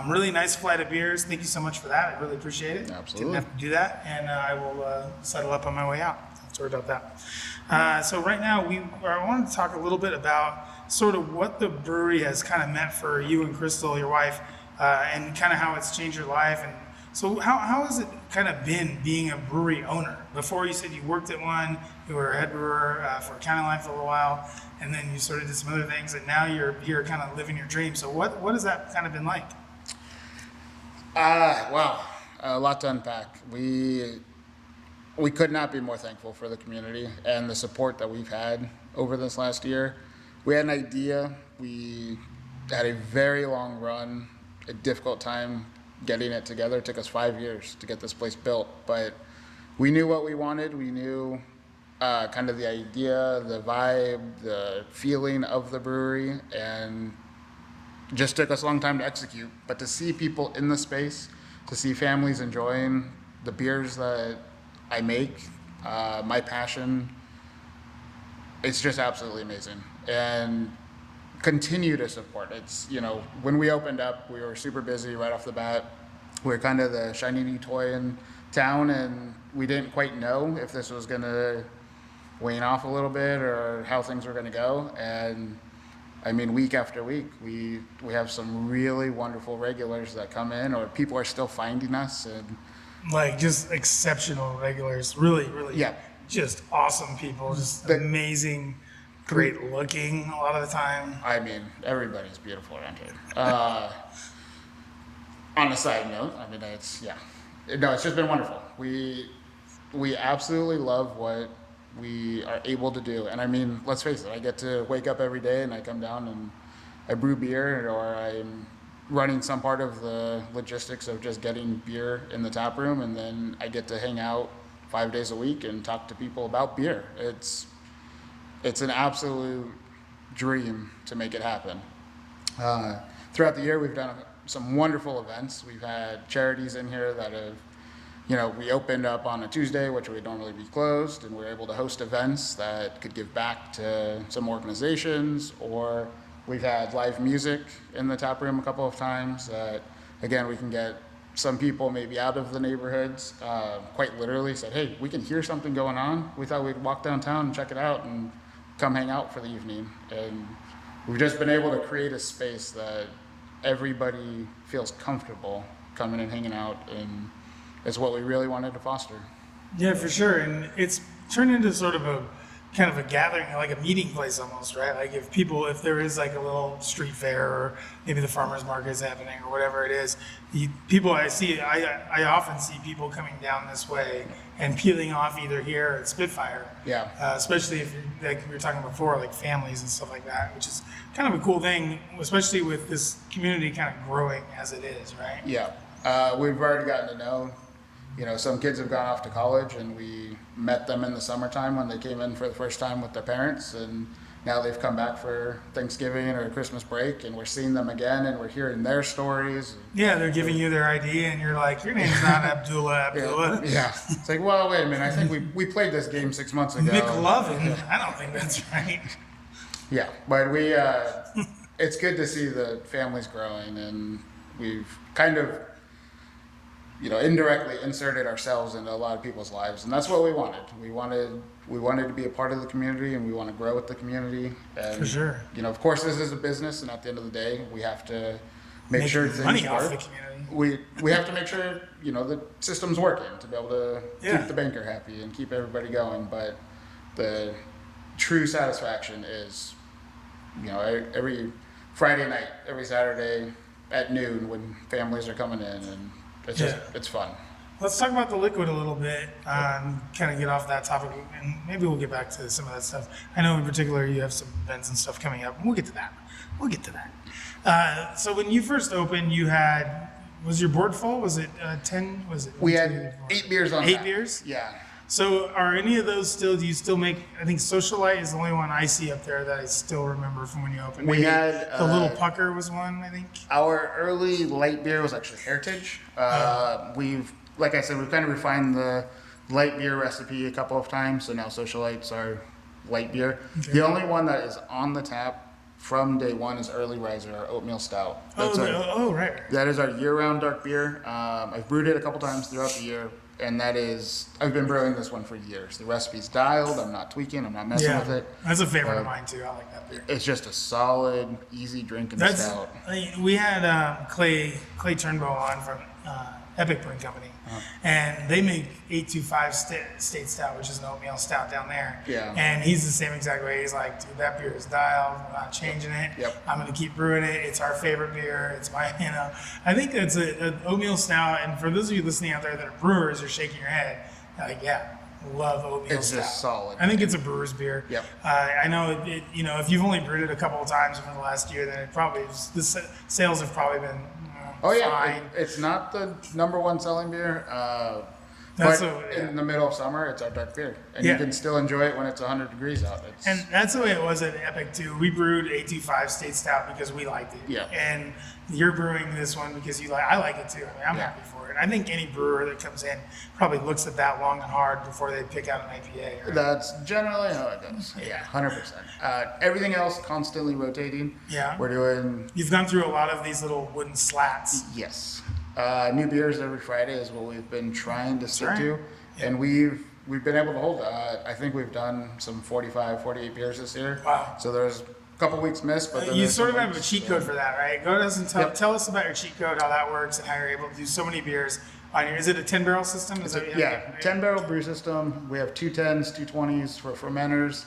[SPEAKER 1] Really nice flight of beers. Thank you so much for that. I really appreciate it.
[SPEAKER 2] Absolutely.
[SPEAKER 1] Didn't have to do that, and I will settle up on my way out. Sorry about that. So right now, I wanted to talk a little bit about sort of what the brewery has kind of meant for you and Crystal, your wife, and kind of how it's changed your life. And so how has it kind of been being a brewery owner? Before you said you worked at one, you were a head brewer for County Line for a little while, and then you sort of did some other things, and now you're here kind of living your dream. So what has that kind of been like?
[SPEAKER 2] Wow, a lot to unpack. We could not be more thankful for the community and the support that we've had over this last year. We had an idea. We had a very long run, a difficult time getting it together. It took us 5 years to get this place built, but we knew what we wanted. We knew kind of the idea, the vibe, the feeling of the brewery, and just took us a long time to execute. But to see people in the space, to see families enjoying the beers that I make, my passion, it's just absolutely amazing. And continue to support. It's, when we opened up, we were super busy right off the bat. We were kind of the shiny new toy in town, and we didn't quite know if this was going to wane off a little bit or how things were going to go. And I mean, week after week, we have some really wonderful regulars that come in, or people are still finding us. And
[SPEAKER 1] like just exceptional regulars, really, just awesome people, just amazing, great looking a lot of the time.
[SPEAKER 2] I mean, everybody's beautiful around here. On a side note, I mean, it's just been wonderful. We absolutely love what we are able to do. And I mean, let's face it, I get to wake up every day and I come down and I brew beer, or I'm running some part of the logistics of just getting beer in the tap room, and then I get to hang out 5 days a week and talk to people about beer. It's an absolute dream to make it happen. Throughout the year, we've done some wonderful events. We've had charities in here that have we opened up on a Tuesday, which would normally be closed, and we were able to host events that could give back to some organizations, or we've had live music in the tap room a couple of times that, again, we can get some people maybe out of the neighborhoods, quite literally said, hey, we can hear something going on. We thought we'd walk downtown and check it out and come hang out for the evening. And we've just been able to create a space that everybody feels comfortable coming and hanging out, and it's what we really wanted to foster.
[SPEAKER 1] Yeah, for sure. And it's turned into sort of a kind of a gathering, like a meeting place almost, right? Like if there is like a little street fair, or maybe the farmer's market is happening, or whatever it is, I often see people coming down this way and peeling off either here at Spitfire.
[SPEAKER 2] Yeah.
[SPEAKER 1] Especially if you're, like we were talking before, like families and stuff like that, which is kind of a cool thing, especially with this community kind of growing as it is, right?
[SPEAKER 2] Yeah. We've already gotten to know, some kids have gone off to college, and we met them in the summertime when they came in for the first time with their parents, and now they've come back for Thanksgiving or Christmas break, and we're seeing them again, and we're hearing their stories.
[SPEAKER 1] Yeah, they're giving you their ID, and you're like, your name's not Abdullah.
[SPEAKER 2] Yeah. It's like, well, wait a minute, I think we played this game 6 months ago.
[SPEAKER 1] McLovin? I don't think that's right.
[SPEAKER 2] Yeah, but it's good to see the families growing, and we've kind of indirectly inserted ourselves into a lot of people's lives, and that's what we wanted. We wanted to be a part of the community, and we want to grow with the community. And,
[SPEAKER 1] for sure.
[SPEAKER 2] Of course, this is a business, and at the end of the day, we have to make sure things
[SPEAKER 1] money
[SPEAKER 2] work.
[SPEAKER 1] Off the community.
[SPEAKER 2] We have to make sure the system's working to be able to keep the banker happy and keep everybody going. But the true satisfaction is, every Friday night, every Saturday at noon when families are coming in, and it's fun.
[SPEAKER 1] Let's talk about the liquid a little bit, kind of get off that topic, and maybe we'll get back to some of that stuff. I know in particular you have some events and stuff coming up, and we'll get to that. So when you first opened, you had, was your board full? Was it 10? Was it?
[SPEAKER 2] We had 8 beers on
[SPEAKER 1] 8
[SPEAKER 2] tap.
[SPEAKER 1] beers?
[SPEAKER 2] Yeah.
[SPEAKER 1] So are any of those still, do you still make, I think Socialite is the only one I see up there that I still remember from when you opened.
[SPEAKER 2] We had
[SPEAKER 1] the Little Pucker was one, I think.
[SPEAKER 2] Our early light beer was actually Heritage. Like I said, we've kind of refined the light beer recipe a couple of times, so now Socialite's our light beer. Okay. The only one that is on the tap from day one is Early Riser, our oatmeal stout.
[SPEAKER 1] Right.
[SPEAKER 2] That is our year-round dark beer. I've brewed it a couple times throughout the year. And I've been brewing this one for years. The recipe's dialed. I'm not tweaking. I'm not messing with it.
[SPEAKER 1] That's a favorite of mine too. I like that beer.
[SPEAKER 2] It's just a solid, easy drinking stout.
[SPEAKER 1] We had Clay Turnbow on from Epic Brewing Company, and they make 825 State Stout, which is an oatmeal stout down there.
[SPEAKER 2] Yeah.
[SPEAKER 1] And he's the same exact way. He's like, dude, that beer is dialed. We're not changing it.
[SPEAKER 2] Yep.
[SPEAKER 1] I'm going to keep brewing it. It's our favorite beer. It's my, I think it's an oatmeal stout. And for those of you listening out there that are brewers, you're shaking your head. Like, yeah, love oatmeal stout.
[SPEAKER 2] It's just solid.
[SPEAKER 1] I think it's a brewer's beer.
[SPEAKER 2] Yep.
[SPEAKER 1] I know it. If you've only brewed it a couple of times over the last year, then it probably the sales have probably been.
[SPEAKER 2] Oh yeah, it's not the number one selling beer, in the middle of summer, it's our dark beer, and you can still enjoy it when it's 100 degrees out.
[SPEAKER 1] And that's the way it was at Epic too. We brewed 825 State Stout because we liked it.
[SPEAKER 2] Yeah.
[SPEAKER 1] And you're brewing this one because I like it too. I mean, I'm happy for it. I think any brewer that comes in probably looks at that long and hard before they pick out an IPA. Right?
[SPEAKER 2] That's generally how it goes. Yeah, 100%. Everything else constantly rotating.
[SPEAKER 1] Yeah.
[SPEAKER 2] We're doing.
[SPEAKER 1] You've gone through a lot of these little wooden slats.
[SPEAKER 2] Yes. New beers every Friday is what we've been trying to stick to, and we've been able to hold that. I think we've done some 45, 48 beers this year.
[SPEAKER 1] Wow.
[SPEAKER 2] So there's a couple weeks missed, but
[SPEAKER 1] you sort of have a cheat code for that, right? Go to us and tell us about your cheat code, how that works, and how you're able to do so many beers on your. Is it a 10-barrel system?
[SPEAKER 2] 10-barrel brew system. We have 210s, 220s for fermenters.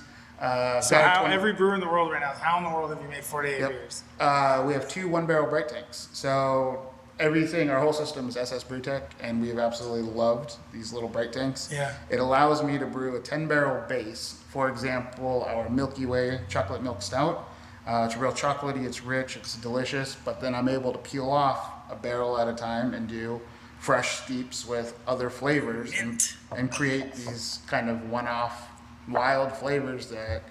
[SPEAKER 1] So every brewer in the world right now, how in the world have you made 48 beers?
[SPEAKER 2] We have 2 1-barrel bright tanks. So everything, our whole system is SS Brewtech, and we've absolutely loved these little bright tanks.
[SPEAKER 1] Yeah.
[SPEAKER 2] It allows me to brew a 10-barrel base. For example, our Milky Way chocolate milk stout. It's real chocolatey, it's rich, it's delicious, but then I'm able to peel off a barrel at a time and do fresh steeps with other flavors and create these kind of one-off wild flavors that,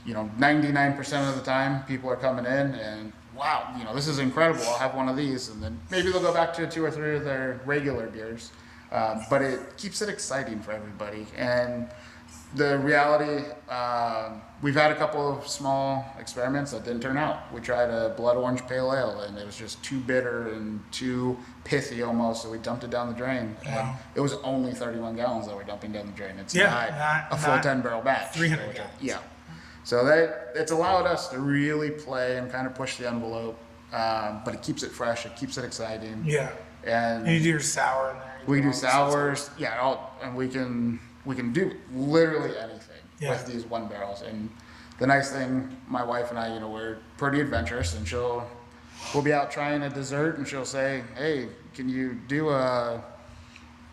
[SPEAKER 2] 99% of the time people are coming in and, wow, this is incredible, I'll have one of these, and then maybe they'll go back to 2 or 3 of their regular beers. But it keeps it exciting for everybody. And the reality, we've had a couple of small experiments that didn't turn out. We tried a blood orange pale ale, and it was just too bitter and too pithy almost, so we dumped it down the drain. And it was only 31 gallons that we're dumping down the drain. It's not a full 10-barrel batch.
[SPEAKER 1] 300 gallons.
[SPEAKER 2] Yeah. So it's allowed us to really play and kind of push the envelope, but it keeps it fresh, it keeps it exciting.
[SPEAKER 1] Yeah.
[SPEAKER 2] And
[SPEAKER 1] you do your sour in there.
[SPEAKER 2] we do sours, and we can do literally anything with these 1 barrels. And the nice thing, my wife and I, we're pretty adventurous, and we'll be out trying a dessert, and she'll say, "Hey, can you do a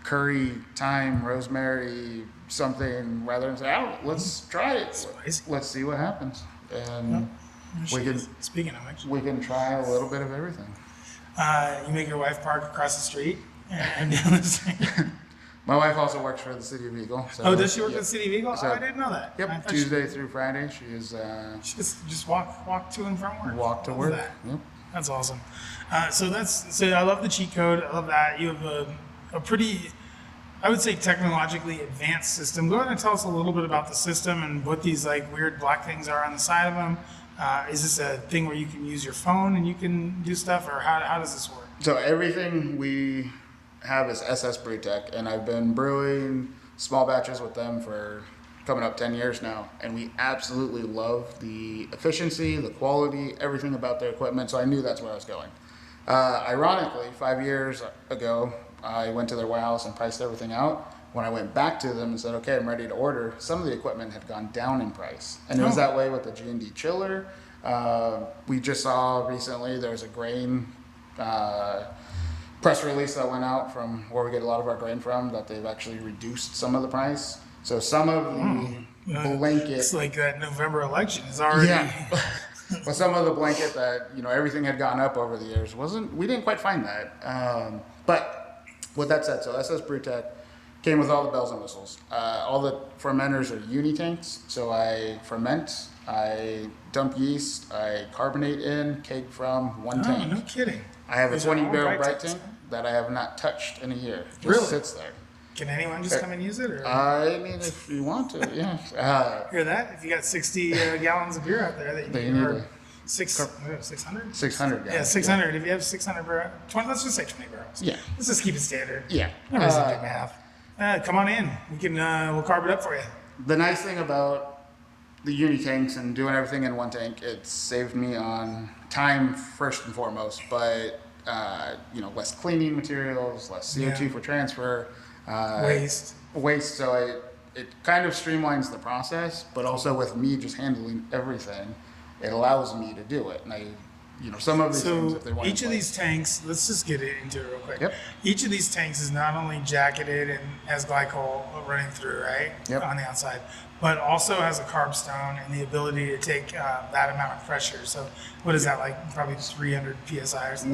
[SPEAKER 2] curry, thyme, rosemary, something?" Rather than say, "Oh, let's try it. Let's see what happens." And
[SPEAKER 1] speaking of which,
[SPEAKER 2] we can try a little bit of everything.
[SPEAKER 1] You make your wife park across the street and down the street.
[SPEAKER 2] My wife also works for the City of Eagle. So,
[SPEAKER 1] does she work for the City of Eagle? I didn't know that.
[SPEAKER 2] Yep, Tuesday through Friday. She is.
[SPEAKER 1] She just walk to and from work.
[SPEAKER 2] Walk to work. Yep.
[SPEAKER 1] That's awesome. So I love the cheat code. I love that you have a pretty, I would say, technologically advanced system. Go ahead and tell us a little bit about the system and what these like weird black things are on the side of them. Is this a thing where you can use your phone and you can do stuff, or how does this work?
[SPEAKER 2] So everything we have is SS Brewtech, and I've been brewing small batches with them for coming up 10 years now, and we absolutely love the efficiency, the quality, everything about their equipment, so I knew that's where I was going. Ironically, 5 years ago, I went to their warehouse and priced everything out. When I went back to them and said, "Okay, I'm ready to order," some of the equipment had gone down in price, and it was that way with the G&D chiller. We just saw recently there was a grain press release that went out from where we get a lot of our grain from, that they've actually reduced some of the price. So some of the blanket...
[SPEAKER 1] It's like that November election is already...
[SPEAKER 2] Yeah. But some of the blanket that, everything had gone up over the years we didn't quite find that. But with that said, so SS Brewtech came with all the bells and whistles. All the fermenters are uni-tanks, so I ferment, I dump yeast, I carbonate in, keg from one tank.
[SPEAKER 1] No kidding.
[SPEAKER 2] I have a 20-barrel bright tank that I have not touched in a year. It just sits there.
[SPEAKER 1] Can anyone just come and use it? Or?
[SPEAKER 2] I mean, if you want to, yeah.
[SPEAKER 1] Hear that? If you got 60 gallons of beer out there that you need, 600?
[SPEAKER 2] 600 gallons.
[SPEAKER 1] Yeah, 600. Yeah. If you have 600 barrels, let's just say 20 barrels.
[SPEAKER 2] Yeah.
[SPEAKER 1] Let's just keep it standard.
[SPEAKER 2] Yeah.
[SPEAKER 1] No reason to do math. Come on in. We can, we'll carb it up for you.
[SPEAKER 2] The nice thing about the uni tanks and doing everything in one tank, it saved me on time first and foremost, but less cleaning materials, less CO2 for transfer, waste. So it kind of streamlines the process, but also with me just handling everything, it allows me to do it. And some of these things, if they want
[SPEAKER 1] each of these tanks, let's just get into it real quick.
[SPEAKER 2] Yep.
[SPEAKER 1] Each of these tanks is not only jacketed and has glycol running through, right?
[SPEAKER 2] Yep.
[SPEAKER 1] On the outside, but also has a carb stone and the ability to take that amount of pressure. So what is that, like probably 300 PSI or something?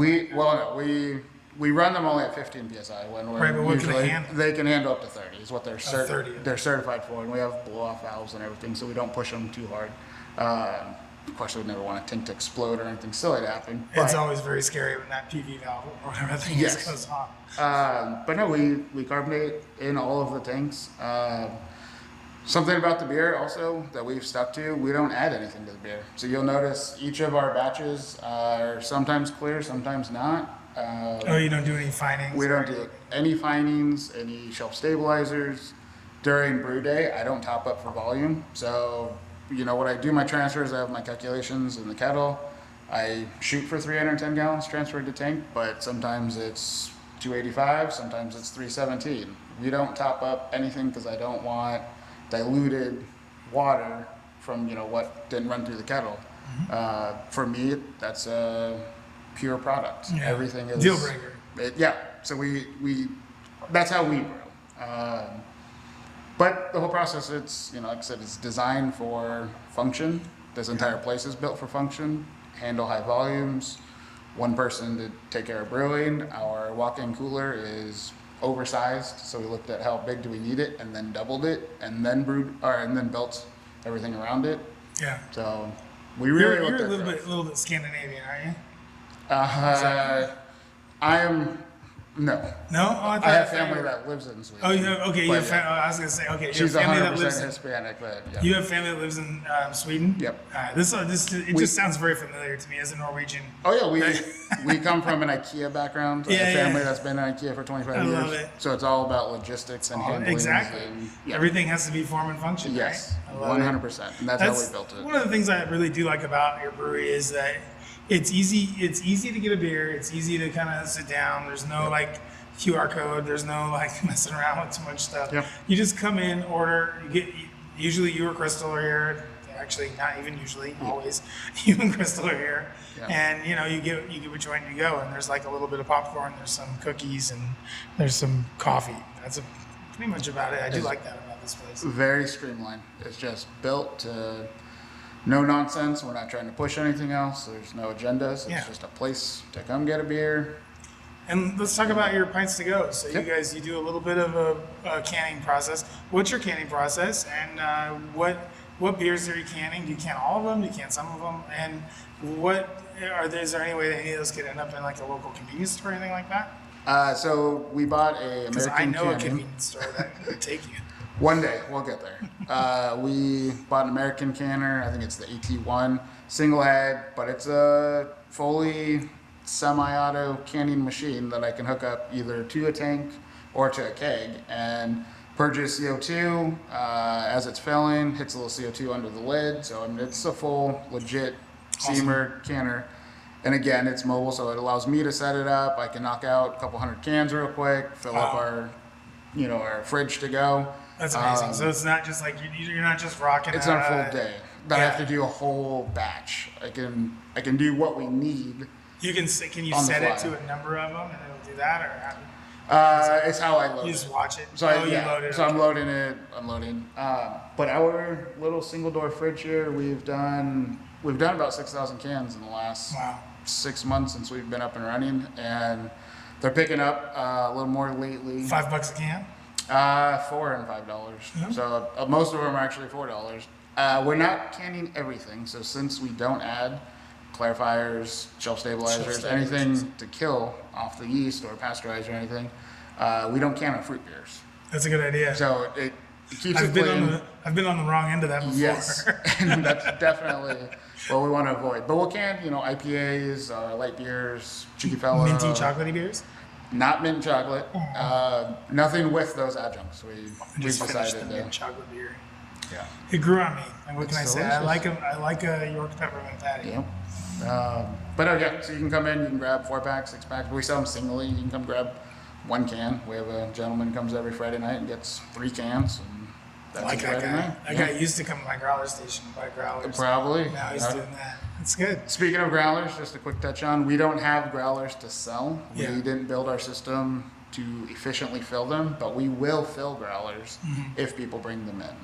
[SPEAKER 2] We run them only at 15 PSI when we're
[SPEAKER 1] but what
[SPEAKER 2] usually,
[SPEAKER 1] can they handle?
[SPEAKER 2] They can handle up to 30 is what they're
[SPEAKER 1] 30.
[SPEAKER 2] They're certified for, and we have blow-off valves and everything, so we don't push them too hard. Of course, we'd never want a tank to explode or anything silly to happen.
[SPEAKER 1] It's always very scary when that PV valve or whatever thing goes off.
[SPEAKER 2] But no, we carbonate in all of the tanks. Something about the beer also that we've stuck to, we don't add anything to the beer. So you'll notice each of our batches are sometimes clear, sometimes not.
[SPEAKER 1] You don't do any finings?
[SPEAKER 2] We don't do any finings, any shelf stabilizers. During brew day, I don't top up for volume. So, when I do my transfers, I have my calculations in the kettle. I shoot for 310 gallons transferred to tank, but sometimes it's 285, sometimes it's 317. We don't top up anything because I don't want diluted water from what didn't run through the kettle. For me, that's a pure product.
[SPEAKER 1] Yeah.
[SPEAKER 2] Everything is
[SPEAKER 1] deal breaker.
[SPEAKER 2] So we that's how we brew. But the whole process, it's like I said, it's designed for function. This entire place is built for function. Handle high volumes. One person to take care of brewing. Our walk-in cooler is oversized, so we looked at how big do we need it, and then doubled it, and then built everything around it.
[SPEAKER 1] Yeah.
[SPEAKER 2] So we really
[SPEAKER 1] you're a little bit Scandinavian, aren't you?
[SPEAKER 2] I am No.
[SPEAKER 1] No? Oh,
[SPEAKER 2] I have family that lives in Sweden.
[SPEAKER 1] Oh, okay. You have
[SPEAKER 2] yeah.
[SPEAKER 1] I was going to say, okay.
[SPEAKER 2] She's
[SPEAKER 1] you have family
[SPEAKER 2] 100%
[SPEAKER 1] that lives in,
[SPEAKER 2] Hispanic, but yeah.
[SPEAKER 1] You have family that lives in Sweden?
[SPEAKER 2] Yep.
[SPEAKER 1] It just sounds very familiar to me as a Norwegian.
[SPEAKER 2] Oh yeah, we come from an IKEA background. A family that's been in IKEA for 25 years.
[SPEAKER 1] I love it.
[SPEAKER 2] So it's all about logistics and handling.
[SPEAKER 1] Exactly.
[SPEAKER 2] And,
[SPEAKER 1] Everything has to be form and function,
[SPEAKER 2] yes,
[SPEAKER 1] right?
[SPEAKER 2] 100%. And that's how we built it.
[SPEAKER 1] One of the things I really do like about your brewery is that it's easy. It's easy to get a beer. It's easy to kind of sit down. There's no like QR code. There's no like messing around with too much stuff.
[SPEAKER 2] Yep.
[SPEAKER 1] You just come in, order. Usually you or Crystal are here. Actually, not even usually, always. You and Crystal are here, and you get what you want and you go. And there's like a little bit of popcorn. There's some cookies and there's some coffee. That's pretty much about it. I do like that about this place.
[SPEAKER 2] Very streamlined. It's just built to no nonsense. We're not trying to push anything else. There's no agendas. It's just a place to come get a beer.
[SPEAKER 1] And let's talk about your pints to go. So you do a little bit of a canning process. What's your canning process, and what beers are you canning? Do you can all of them? Do you can some of them? And is there any way that any of those could end up in like a local convenience store or anything like that?
[SPEAKER 2] So we bought a American
[SPEAKER 1] Because I know
[SPEAKER 2] canning.
[SPEAKER 1] a convenience store that could take you.
[SPEAKER 2] One day, we'll get there. We bought an American canner. I think it's the AT1 single head, but it's a fully semi-auto canning machine that I can hook up either to a tank or to a keg and purges CO2 as it's filling, hits a little CO2 under the lid. So I mean, it's a full legit steamer canner. And again, it's mobile, so it allows me to set it up. I can knock out a couple hundred cans real quick, fill up our fridge to go.
[SPEAKER 1] That's amazing. So it's not just like you're not just rocking.
[SPEAKER 2] It's not a full day. But I have to do a whole batch. I can do what we need.
[SPEAKER 1] Can you set it to a number of them and it'll do that, or
[SPEAKER 2] it's how I load it.
[SPEAKER 1] You just watch it.
[SPEAKER 2] So you load it. So I'm loading it. Unloading. But our little single door fridge here, we've done about 6,000 cans in the last 6 months since we've been up and running, and they're picking up a little more lately.
[SPEAKER 1] $5 a can.
[SPEAKER 2] $4 and $5. So most of them are actually $4. We're not canning everything. So since we don't add clarifiers, shelf stabilizers, anything to kill off the yeast or pasteurize or anything, we don't can our fruit beers.
[SPEAKER 1] That's a good idea.
[SPEAKER 2] So it keeps it clean.
[SPEAKER 1] I've been on the wrong end of that before.
[SPEAKER 2] Yes, and that's definitely what we want to avoid. But we'll can, IPAs, light beers, cheeky fellow.
[SPEAKER 1] Minty chocolatey beers?
[SPEAKER 2] Not mint chocolate. Nothing with those adjuncts. We decided
[SPEAKER 1] the mint chocolate beer.
[SPEAKER 2] Yeah.
[SPEAKER 1] It grew on me. And what can I say?
[SPEAKER 2] Delicious.
[SPEAKER 1] I like a York peppermint patty.
[SPEAKER 2] Yep. So you can come in, you can grab 4-packs, 6-packs. We sell them singly. You can come grab 1 can. We have a gentleman who comes every Friday night and gets 3 cans. And that's
[SPEAKER 1] like that guy. That guy used to come to my growler station and buy growlers.
[SPEAKER 2] Probably.
[SPEAKER 1] Now he's doing that. It's good.
[SPEAKER 2] Speaking of growlers, just a quick touch on, we don't have growlers to sell. We didn't build our system to efficiently fill them, but we will fill growlers if people bring them in.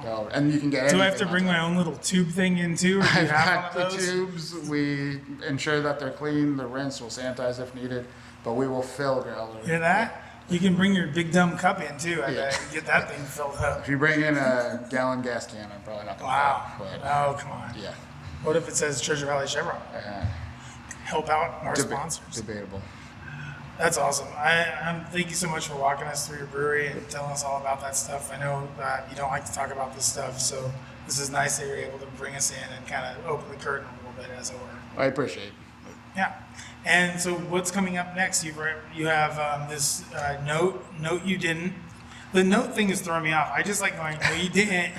[SPEAKER 2] So, and you can get.
[SPEAKER 1] Do I have to bring my own little tube thing in too? Or do you
[SPEAKER 2] I've
[SPEAKER 1] have
[SPEAKER 2] got
[SPEAKER 1] one of
[SPEAKER 2] the
[SPEAKER 1] those?
[SPEAKER 2] tubes. We ensure that they're clean. They're rinsed. We'll sanitize if needed, but we will fill growlers.
[SPEAKER 1] Hear that? You can bring your big dumb cup in too. I bet and get that thing filled up.
[SPEAKER 2] If you bring in a gallon gas can, I'm probably not gonna. Fill it, but,
[SPEAKER 1] Oh, come on.
[SPEAKER 2] Yeah.
[SPEAKER 1] What if it says Treasure Valley Chevron? Help out our sponsors.
[SPEAKER 2] Debatable.
[SPEAKER 1] That's awesome. Thank you so much for walking us through your brewery and telling us all about that stuff. I know you don't like to talk about this stuff, so this is nice that you're able to bring us in and kind of open the curtain a little bit, as it were.
[SPEAKER 2] I appreciate it.
[SPEAKER 1] Yeah. And so what's coming up next? You have this note you didn't. The note thing is throwing me off. I just like going, no, you didn't.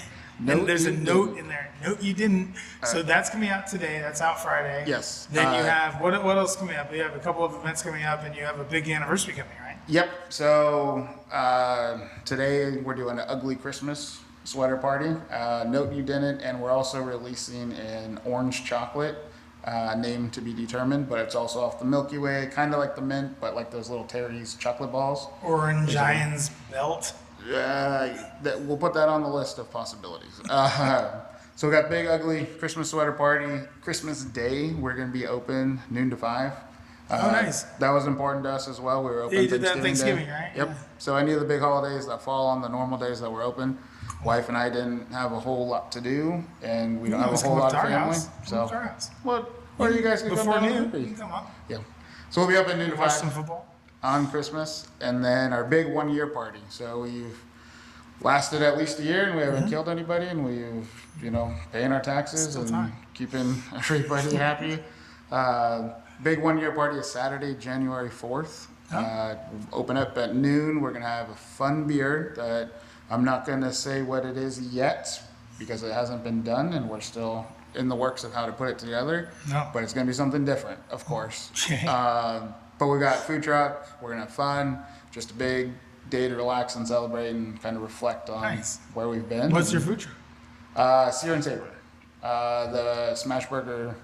[SPEAKER 1] And there's a note in there. Note you didn't. So that's coming out today. That's out Friday.
[SPEAKER 2] Yes.
[SPEAKER 1] Then you have, what else coming up? You have a couple of events coming up, and you have a big anniversary coming, right?
[SPEAKER 2] Yep. So today we're doing an ugly Christmas sweater party. Note you didn't, and we're also releasing an orange chocolate. Name to be determined, but it's also off the Milky Way, kind of like the mint, but like those little Terry's chocolate balls.
[SPEAKER 1] Orange Giant's belt.
[SPEAKER 2] We'll put that on the list of possibilities. So we got big ugly Christmas sweater party. Christmas Day, we're going to be open noon to 5.
[SPEAKER 1] Nice.
[SPEAKER 2] That was important to us as well. We were open.
[SPEAKER 1] Yeah, you did that Thanksgiving,
[SPEAKER 2] Day.
[SPEAKER 1] right?
[SPEAKER 2] Yep.
[SPEAKER 1] Yeah.
[SPEAKER 2] So any of the big holidays that fall on the normal days that we're open, wife and I didn't have a whole lot to do, and we don't have a whole lot of family.
[SPEAKER 1] So
[SPEAKER 2] what? Or you guys can
[SPEAKER 1] before
[SPEAKER 2] come down
[SPEAKER 1] noon.
[SPEAKER 2] and
[SPEAKER 1] You can come up.
[SPEAKER 2] Yeah. So we'll be open noon to 5.
[SPEAKER 1] Watch some football.
[SPEAKER 2] on Christmas, and then our big 1 year party. So we've lasted at least a year, and we haven't killed anybody, and we've, paying our taxes
[SPEAKER 1] Still
[SPEAKER 2] and
[SPEAKER 1] time.
[SPEAKER 2] keeping everybody happy. Big 1 year party is Saturday, January 4th. Open up at noon. We're gonna have a fun beer that I'm not gonna say what it is yet because it hasn't been done, and we're still in the works of how to put it together.
[SPEAKER 1] No.
[SPEAKER 2] But it's gonna be something different, of course.
[SPEAKER 1] Okay.
[SPEAKER 2] But we got food truck. We're gonna have fun. Just a big day to relax and celebrate and kind of reflect on
[SPEAKER 1] Nice.
[SPEAKER 2] where we've been.
[SPEAKER 1] What's your food truck?
[SPEAKER 2] Sear and Savor. The Smash Burger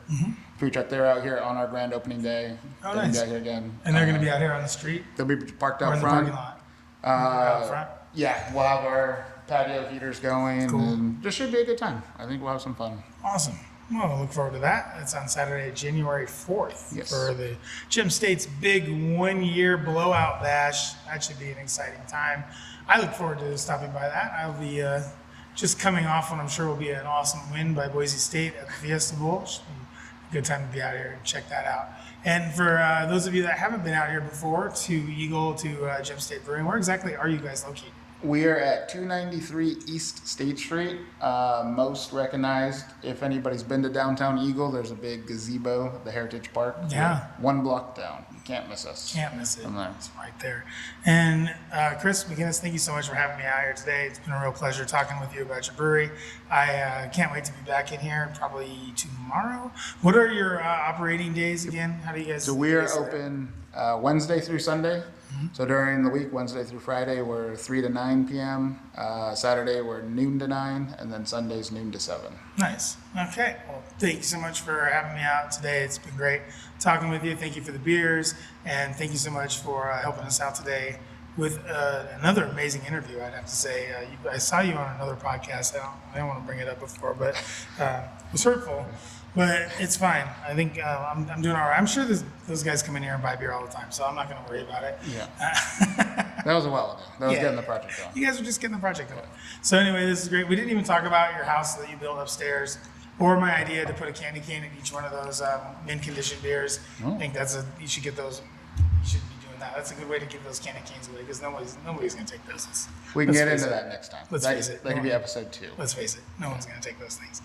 [SPEAKER 2] food truck. They're out here on our grand opening day.
[SPEAKER 1] Oh,
[SPEAKER 2] They're
[SPEAKER 1] nice.
[SPEAKER 2] gonna be out here again.
[SPEAKER 1] And they're going to be out here on the street
[SPEAKER 2] They'll be parked
[SPEAKER 1] or
[SPEAKER 2] out
[SPEAKER 1] in the
[SPEAKER 2] front.
[SPEAKER 1] parking lot? Out front?
[SPEAKER 2] Yeah, we'll have our patio heaters going,
[SPEAKER 1] Cool.
[SPEAKER 2] and just should be a good time. I think we'll have some fun.
[SPEAKER 1] Awesome. Well, I look forward to that. It's on Saturday, January 4th
[SPEAKER 2] Yes.
[SPEAKER 1] for the Gem State's big 1 year blowout bash. That should be an exciting time. I look forward to stopping by that. I'll be just coming off what I'm sure will be an awesome win by Boise State at the Fiesta Bowl. Should be a good time to be out here and check that out. And for those of you that haven't been out here before, to Eagle, to Gem State Brewing, where exactly are you guys located?
[SPEAKER 2] We are at 293 East State Street. Most recognized, if anybody's been to downtown Eagle, there's a big gazebo at the Heritage Park.
[SPEAKER 1] Yeah.
[SPEAKER 2] 1 block down. You can't miss us.
[SPEAKER 1] Can't miss it.
[SPEAKER 2] From there.
[SPEAKER 1] It's right there. And Chris McGinnis, thank you so much for having me out here today. It's been a real pleasure talking with you about your brewery. I can't wait to be back in here probably tomorrow. What are your operating days again? How do you guys?
[SPEAKER 2] So we are open Wednesday through Sunday. So during the week, Wednesday through Friday, we're 3 to 9 p.m. Saturday, we're noon to 9, and then Sundays, noon to 7.
[SPEAKER 1] Nice. Okay. Well, thank you so much for having me out today. It's been great talking with you. Thank you for the beers, and thank you so much for helping us out today with another amazing interview, I'd have to say. I saw you on another podcast. I don't want to bring it up before, but it was hurtful. But it's fine. I think I'm doing all right. I'm sure those guys come in here and buy beer all the time, so I'm not going to worry about it.
[SPEAKER 2] Yeah. That was a while ago. That was getting the project going.
[SPEAKER 1] You guys are just getting the project going. So anyway, this is great. We didn't even talk about your house that you built upstairs, or my idea to put a candy cane in each one of those mint conditioned beers.
[SPEAKER 2] Oh.
[SPEAKER 1] I think you should get those. You should be doing that. That's a good way to give those candy canes away because nobody's going to take those.
[SPEAKER 2] We can
[SPEAKER 1] Let's
[SPEAKER 2] get
[SPEAKER 1] face
[SPEAKER 2] into
[SPEAKER 1] it.
[SPEAKER 2] that next time.
[SPEAKER 1] Let's face it.
[SPEAKER 2] That could be episode 2.
[SPEAKER 1] Let's face it, no one's going to take those things.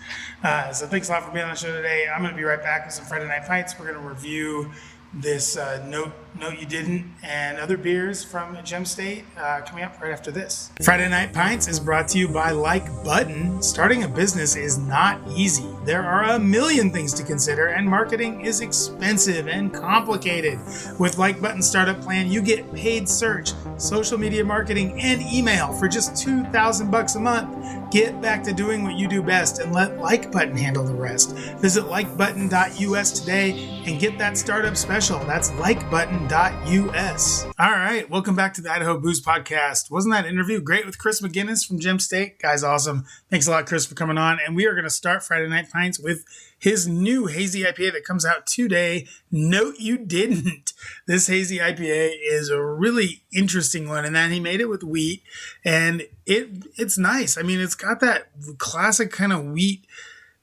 [SPEAKER 1] So thanks a lot for being on the show today. I'm going to be right back with some Friday Night Pints. We're going to review this Note You Didn't and other beers from Gem State coming up right after this. Friday Night Pints is brought to you by Like Button. Starting a business is not easy. There are a million things to consider, and marketing is expensive and complicated. With Like Button Startup Plan, you get paid search, social media marketing, and email for just $2,000 a month. Get back to doing what you do best and let Like Button handle the rest. Visit likebutton.us today and get that startup special. That's likebutton.us. All right, welcome back to the Idaho Booze Podcast. Wasn't that interview great with Chris McGinnis from Gem State? Guy's awesome. Thanks a lot, Chris, for coming on. And we are going to start Friday Night Pints with his new hazy IPA that comes out today, Note You Didn't. This hazy IPA is a really interesting one, and then he made it with wheat, and it's nice. I mean, it's got that classic kind of wheat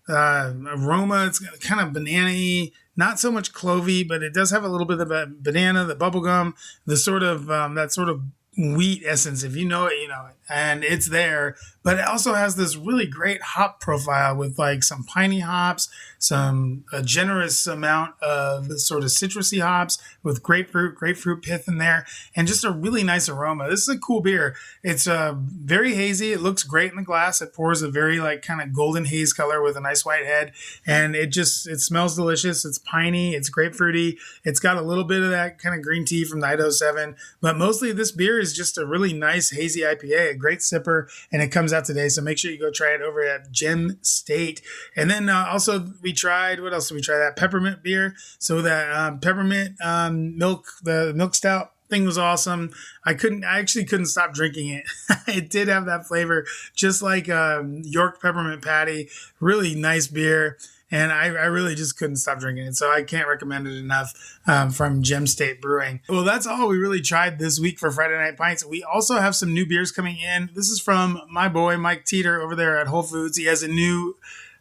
[SPEAKER 1] aroma. It's kind of banana-y, not so much clovey, but it does have a little bit of a banana, the bubblegum, the sort of that sort of wheat essence. If you know it, you know it. And it's there, but it also has this really great hop profile with like some piney hops, a generous amount of sort of citrusy hops with grapefruit pith in there, and just a really nice aroma. This is a cool beer. It's very hazy. It looks great in the glass. It pours a very like kind of golden haze color with a nice white head, and it smells delicious. It's piney. It's grapefruity. It's got a little bit of that kind of green tea from the Idaho 7, but mostly this beer is just a really nice hazy IPA, a great sipper, and it comes out today. So make sure you go try it over at Gem State. And then also we tried, what else did we try? That peppermint beer. So that peppermint milk, the milk stout thing was awesome. I actually couldn't stop drinking it. It did have that flavor, just like York peppermint patty. Really nice beer. And I really just couldn't stop drinking it. So I can't recommend it enough from Gem State Brewing. Well, that's all we really tried this week for Friday Night Pints. We also have some new beers coming in. This is from my boy, Mike Teeter, over there at Whole Foods. He has a new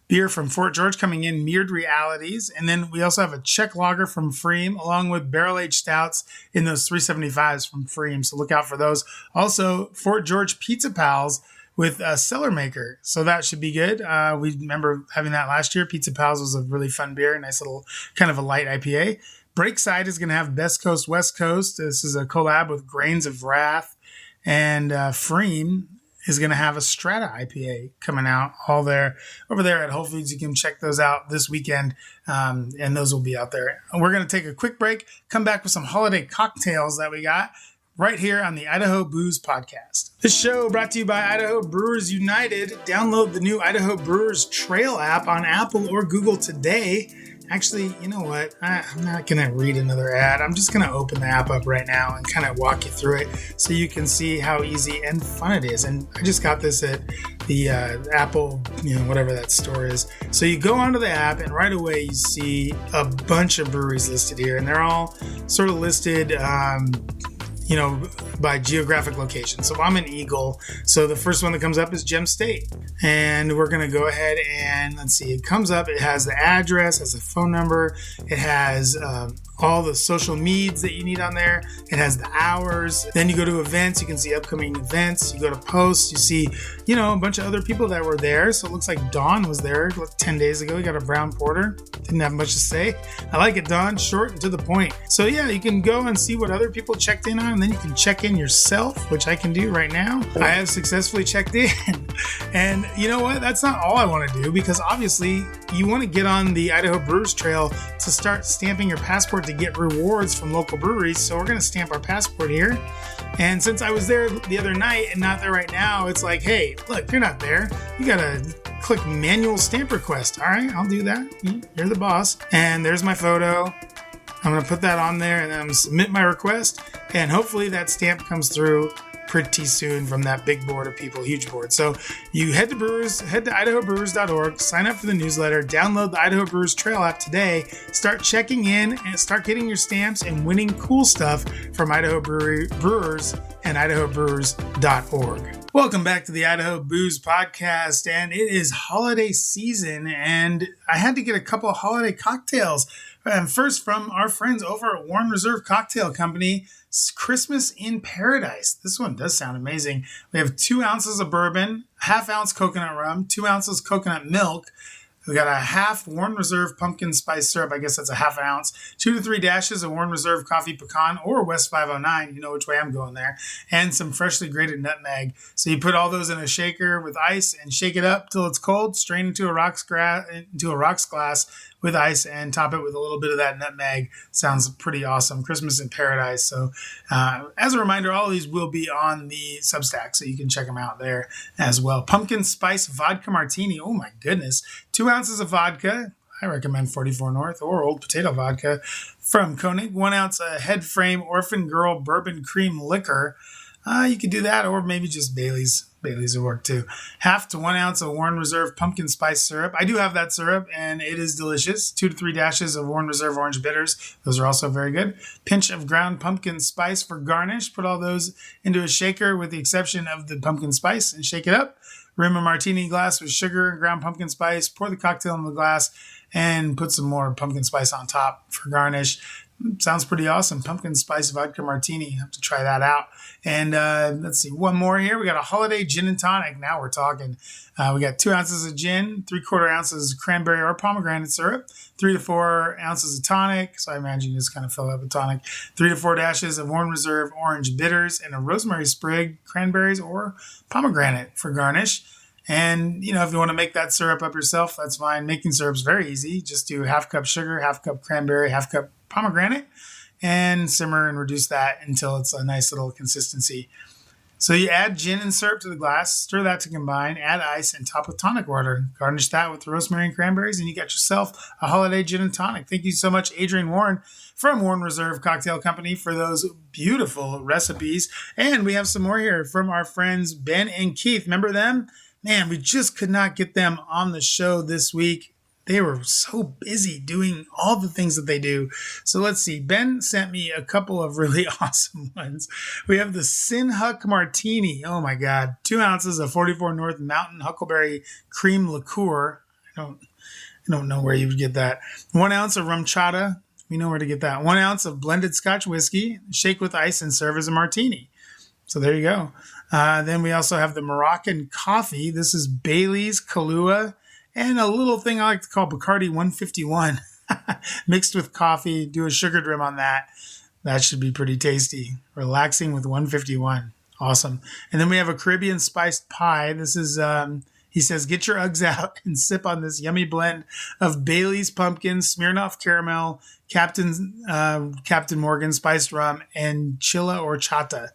[SPEAKER 1] beer from Fort George coming in, Mirrored Realities. And then we also have a Czech lager from Freem, along with barrel-aged stouts in those 375s from Freem. So look out for those. Also, Fort George Pizza Pals with a Cellar Maker. So that should be good. We remember having that last year. Pizza Pals was a really fun beer, nice little kind of a light IPA. Breakside is going to have Best Coast, West Coast. This is a collab with Grains of Wrath. And Freem is going to have a Strata IPA coming out all there over there at Whole Foods. You can check those out this weekend, and those will be out there. And we're going to take a quick break, come back with some holiday cocktails that we got right here on the Idaho Booze Podcast. This show brought to you by Idaho Brewers United. Download the new Idaho Brewers Trail app on Apple or Google today. Actually, you know what? I'm not going to read another ad. I'm just going to open the app up right now and kind of walk you through it so you can see how easy and fun it is. And I just got this at the Apple, whatever that store is. So you go onto the app and right away you see a bunch of breweries listed here. And they're all sort of listed by geographic location. So I'm in Eagle. So the first one that comes up is Gem State. And we're going to go ahead and let's see. It comes up. It has the address, has a phone number. It has all the social medias that you need on there. It has the hours. Then you go to events. You can see upcoming events. You go to posts. You see, a bunch of other people that were there. So it looks like Dawn was there 10 days ago. He got a brown porter. Didn't have much to say. I like it, Dawn. Short and to the point. So yeah, you can go and see what other people checked in on, and then you can check in yourself, which I can do right now. I have successfully checked in. And you know what? That's not all I want to do, because obviously you want to get on the Idaho Brewers Trail to start stamping your passport to get rewards from local breweries. So we're going to stamp our passport here. And since I was there the other night and not there right now, it's like, hey, look, you're not there. You got to click manual stamp request. All right, I'll do that. You're the boss. And there's my photo. I'm going to put that on there and then I'm going to submit my request. And hopefully that stamp comes through pretty soon from that big board of people, huge board. So you head to idahobrewers.org, sign up for the newsletter, download the Idaho Brewers Trail app today, start checking in and start getting your stamps and winning cool stuff from Idaho Brewers and idahobrewers.org. Welcome back to the Idaho Booze Podcast, and it is holiday season, and I had to get a couple of holiday cocktails. First, from our friends over at Warren Reserve Cocktail Company, Christmas in Paradise. This one does sound amazing. We have 2 ounces of bourbon, half ounce coconut rum, 2 ounces coconut milk. We got a half Warren Reserve pumpkin spice syrup. I guess that's a half ounce. 2 to 3 dashes of Warren Reserve Coffee Pecan or West 509. You know which way I'm going there. And some freshly grated nutmeg. So you put all those in a shaker with ice and shake it up till it's cold. Strain into a rocks glass with ice and top it with a little bit of that nutmeg. Sounds pretty awesome. Christmas in Paradise. So as a reminder, all of these will be on the Substack, so you can check them out there as well. Pumpkin Spice Vodka Martini. Oh my goodness. 2 ounces of vodka. I recommend 44 North or Old Potato Vodka from Koenig. 1 ounce of Headframe Orphan Girl Bourbon Cream Liquor. You could do that, or maybe just Bailey's. Bailey's will work too. Half to 1 ounce of Warren Reserve pumpkin spice syrup. I do have that syrup, and it is delicious. 2 to 3 dashes of Warren Reserve orange bitters. Those are also very good. Pinch of ground pumpkin spice for garnish. Put all those into a shaker with the exception of the pumpkin spice and shake it up. Rim a martini glass with sugar and ground pumpkin spice. Pour the cocktail in the glass and put some more pumpkin spice on top for garnish. Sounds pretty awesome. Pumpkin spice vodka martini. You have to try that out. And let's see, one more here. We got a holiday gin and tonic. Now we're talking. We got 2 ounces of gin, 3/4 ounces cranberry or pomegranate syrup, 3 to 4 ounces of tonic. So I imagine you just kind of fill up with tonic. 3 to 4 dashes of Warren Reserve orange bitters and a rosemary sprig, cranberries or pomegranate for garnish. And, if you want to make that syrup up yourself, that's fine. Making syrup's very easy. Just do half cup sugar, half cup cranberry, half cup pomegranate, and simmer and reduce that until it's a nice little consistency. So you add gin and syrup to the glass, stir that to combine, add ice, and top with tonic water. Garnish that with rosemary and cranberries, and you got yourself a holiday gin and tonic. Thank you so much, Adrienne Warren from Warren Reserve Cocktail Company, for those beautiful recipes. And we have some more here from our friends Ben and Keith. Remember them? Man, we just could not get them on the show this week. They were so busy doing all the things that they do. So let's see. Ben sent me a couple of really awesome ones. We have the Sinhuck Martini. Oh my God. 2 ounces of 44 North Mountain Huckleberry Cream Liqueur. I don't know where you would get that. 1 ounce of rum chata. We know where to get that. 1 ounce of blended Scotch whiskey. Shake with ice and serve as a martini. So there you go. Then we also have the Moroccan coffee. This is Bailey's, Kahlua, and a little thing I like to call Bacardi 151 mixed with coffee. Do a sugared rim on that. That should be pretty tasty. Relaxing with 151. Awesome. And then we have a Caribbean spiced pie. This is, he says, get your Uggs out and sip on this yummy blend of Bailey's pumpkin, Smirnoff caramel, Captain Morgan spiced rum, and chilla or chata.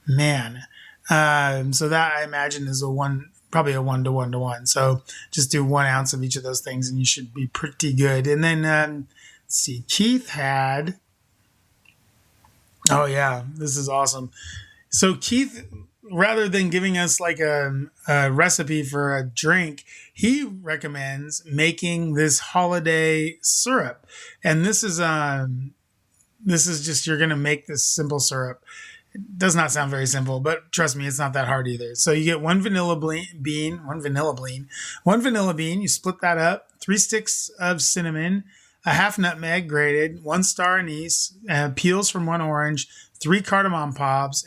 [SPEAKER 1] Man. So that I imagine is probably a 1 to 1 to 1. So just do 1 ounce of each of those things and you should be pretty good. And then, let's see, Keith had, oh yeah, this is awesome. So Keith, rather than giving us like a recipe for a drink, he recommends making this holiday syrup. And this is just, you're going to make this simple syrup. It does not sound very simple, but trust me, it's not that hard either. So you get one vanilla bean, you split that up, 3 sticks of cinnamon, a half nutmeg grated, 1 star anise, peels from 1 orange, 3 cardamom pods,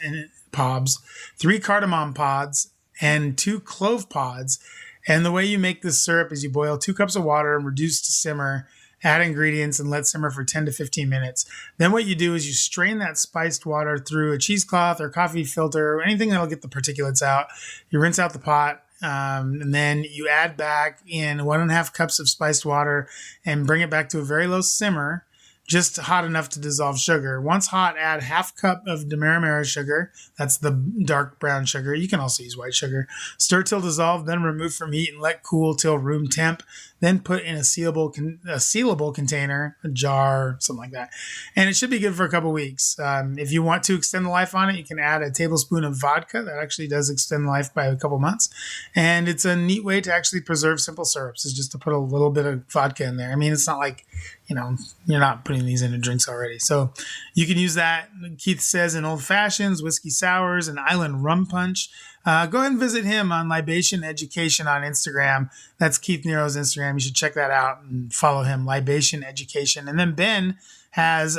[SPEAKER 1] 3 cardamom pods, and 2 clove pods. And the way you make this syrup is you boil 2 cups of water and reduce to simmer, add ingredients, and let simmer for 10 to 15 minutes. Then what you do is you strain that spiced water through a cheesecloth or coffee filter, or anything that'll get the particulates out. You rinse out the pot, and then you add back in 1.5 cups of spiced water and bring it back to a very low simmer, just hot enough to dissolve sugar. Once hot, add 1/2 cup of demerara sugar. That's the dark brown sugar. You can also use white sugar. Stir till dissolved, then remove from heat and let cool till room temp. Then put in a sealable container, a jar, something like that. And it should be good for a couple weeks. If you want to extend the life on it, you can add a tablespoon of vodka. That actually does extend life by a couple months. And it's a neat way to actually preserve simple syrups, is just to put a little bit of vodka in there. I mean, it's not like, you're not putting these into drinks already. So you can use that. Keith says in old fashions, whiskey sours, and island rum punch. Go ahead and visit him on Libation Education on Instagram. That's Keith Nero's Instagram. You should check that out and follow him, Libation Education. And then Ben has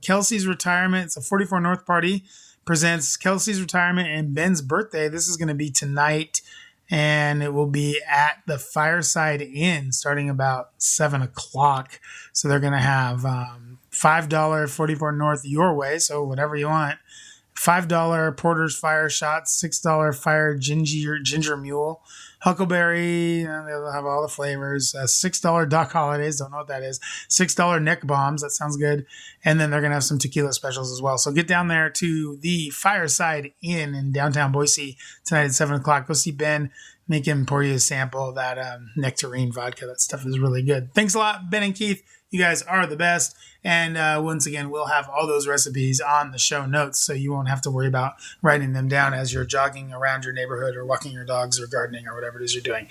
[SPEAKER 1] Kelsey's retirement. It's a 44 North party. Presents Kelsey's retirement and Ben's birthday. This is going to be tonight, and it will be at the Fireside Inn starting about 7 o'clock. So they're going to have $5 44 North your way, so whatever you want. $5 Porter's Fire Shot, $6 Fire Ginger Mule, Huckleberry, they'll have all the flavors, $6 Doc Holidays, don't know what that is, $6 Neck Bombs, that sounds good, and then they're going to have some tequila specials as well. So get down there to the Fireside Inn in downtown Boise tonight at 7 o'clock. Go see Ben, make him pour you a sample of that nectarine vodka. That stuff is really good. Thanks a lot, Ben and Keith. You guys are the best. And once again, we'll have all those recipes on the show notes, so you won't have to worry about writing them down as you're jogging around your neighborhood or walking your dogs or gardening or whatever it is you're doing.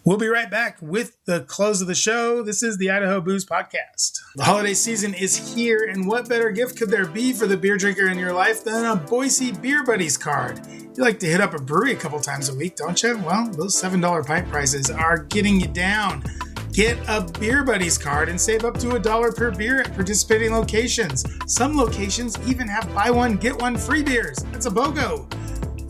[SPEAKER 1] We'll be right back with the close of the show. This is the Idaho Booze Podcast. The holiday season is here, and what better gift could there be for the beer drinker in your life than a Boise Beer Buddies card? You like to hit up a brewery a couple times a week, don't you? Well, those $7 pint prices are getting you down. Get a Beer Buddies card and save up to $1 per beer at participating locations. Some locations even have buy one, get one free beers. That's a BOGO.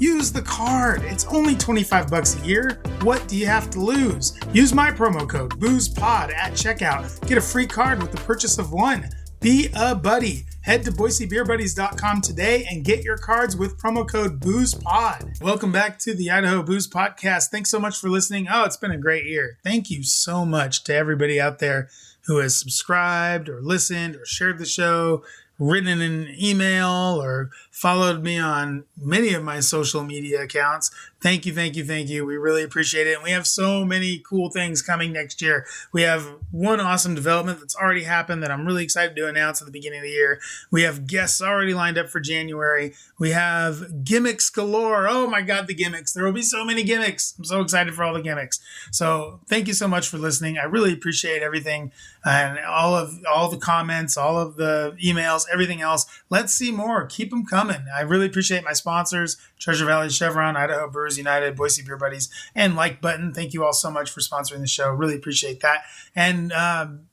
[SPEAKER 1] Use the card. It's only $25 a year. What do you have to lose? Use my promo code BOOZEPOD at checkout. Get a free card with the purchase of one. Be a buddy. Head to BoiseBeerBuddies.com today and get your cards with promo code BOOZEPOD. Welcome back to the Idaho Booze Podcast. Thanks so much for listening. Oh, it's been a great year. Thank you so much to everybody out there who has subscribed or listened or shared the show, written an email, or followed me on many of my social media accounts. Thank you, thank you, thank you. We really appreciate it. And we have so many cool things coming next year. We have one awesome development that's already happened that I'm really excited to announce at the beginning of the year. We have guests already lined up for January. We have gimmicks galore. Oh my God, the gimmicks. There will be so many gimmicks. I'm so excited for all the gimmicks. So thank you so much for listening. I really appreciate everything and all the comments, all of the emails, else, everything else. Let's see more. Keep them coming. I really appreciate my sponsors, Treasure Valley Chevron, Idaho Brewers United, Boise Beer Buddies, and Like Button. Thank you all so much for sponsoring the show. Really appreciate that. And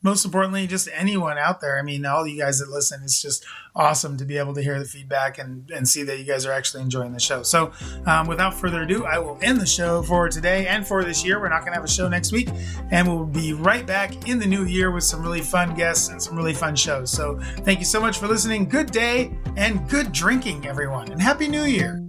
[SPEAKER 1] most importantly, just anyone out there. I mean, all you guys that listen, it's just awesome to be able to hear the feedback and see that you guys are actually enjoying the show. So without further ado, I will end the show for today and for this year. We're not going to have a show next week, and we'll be right back in the new year with some really fun guests and some really fun shows. So thank you so much for listening. Good day and good drinking, everyone, and Happy New Year.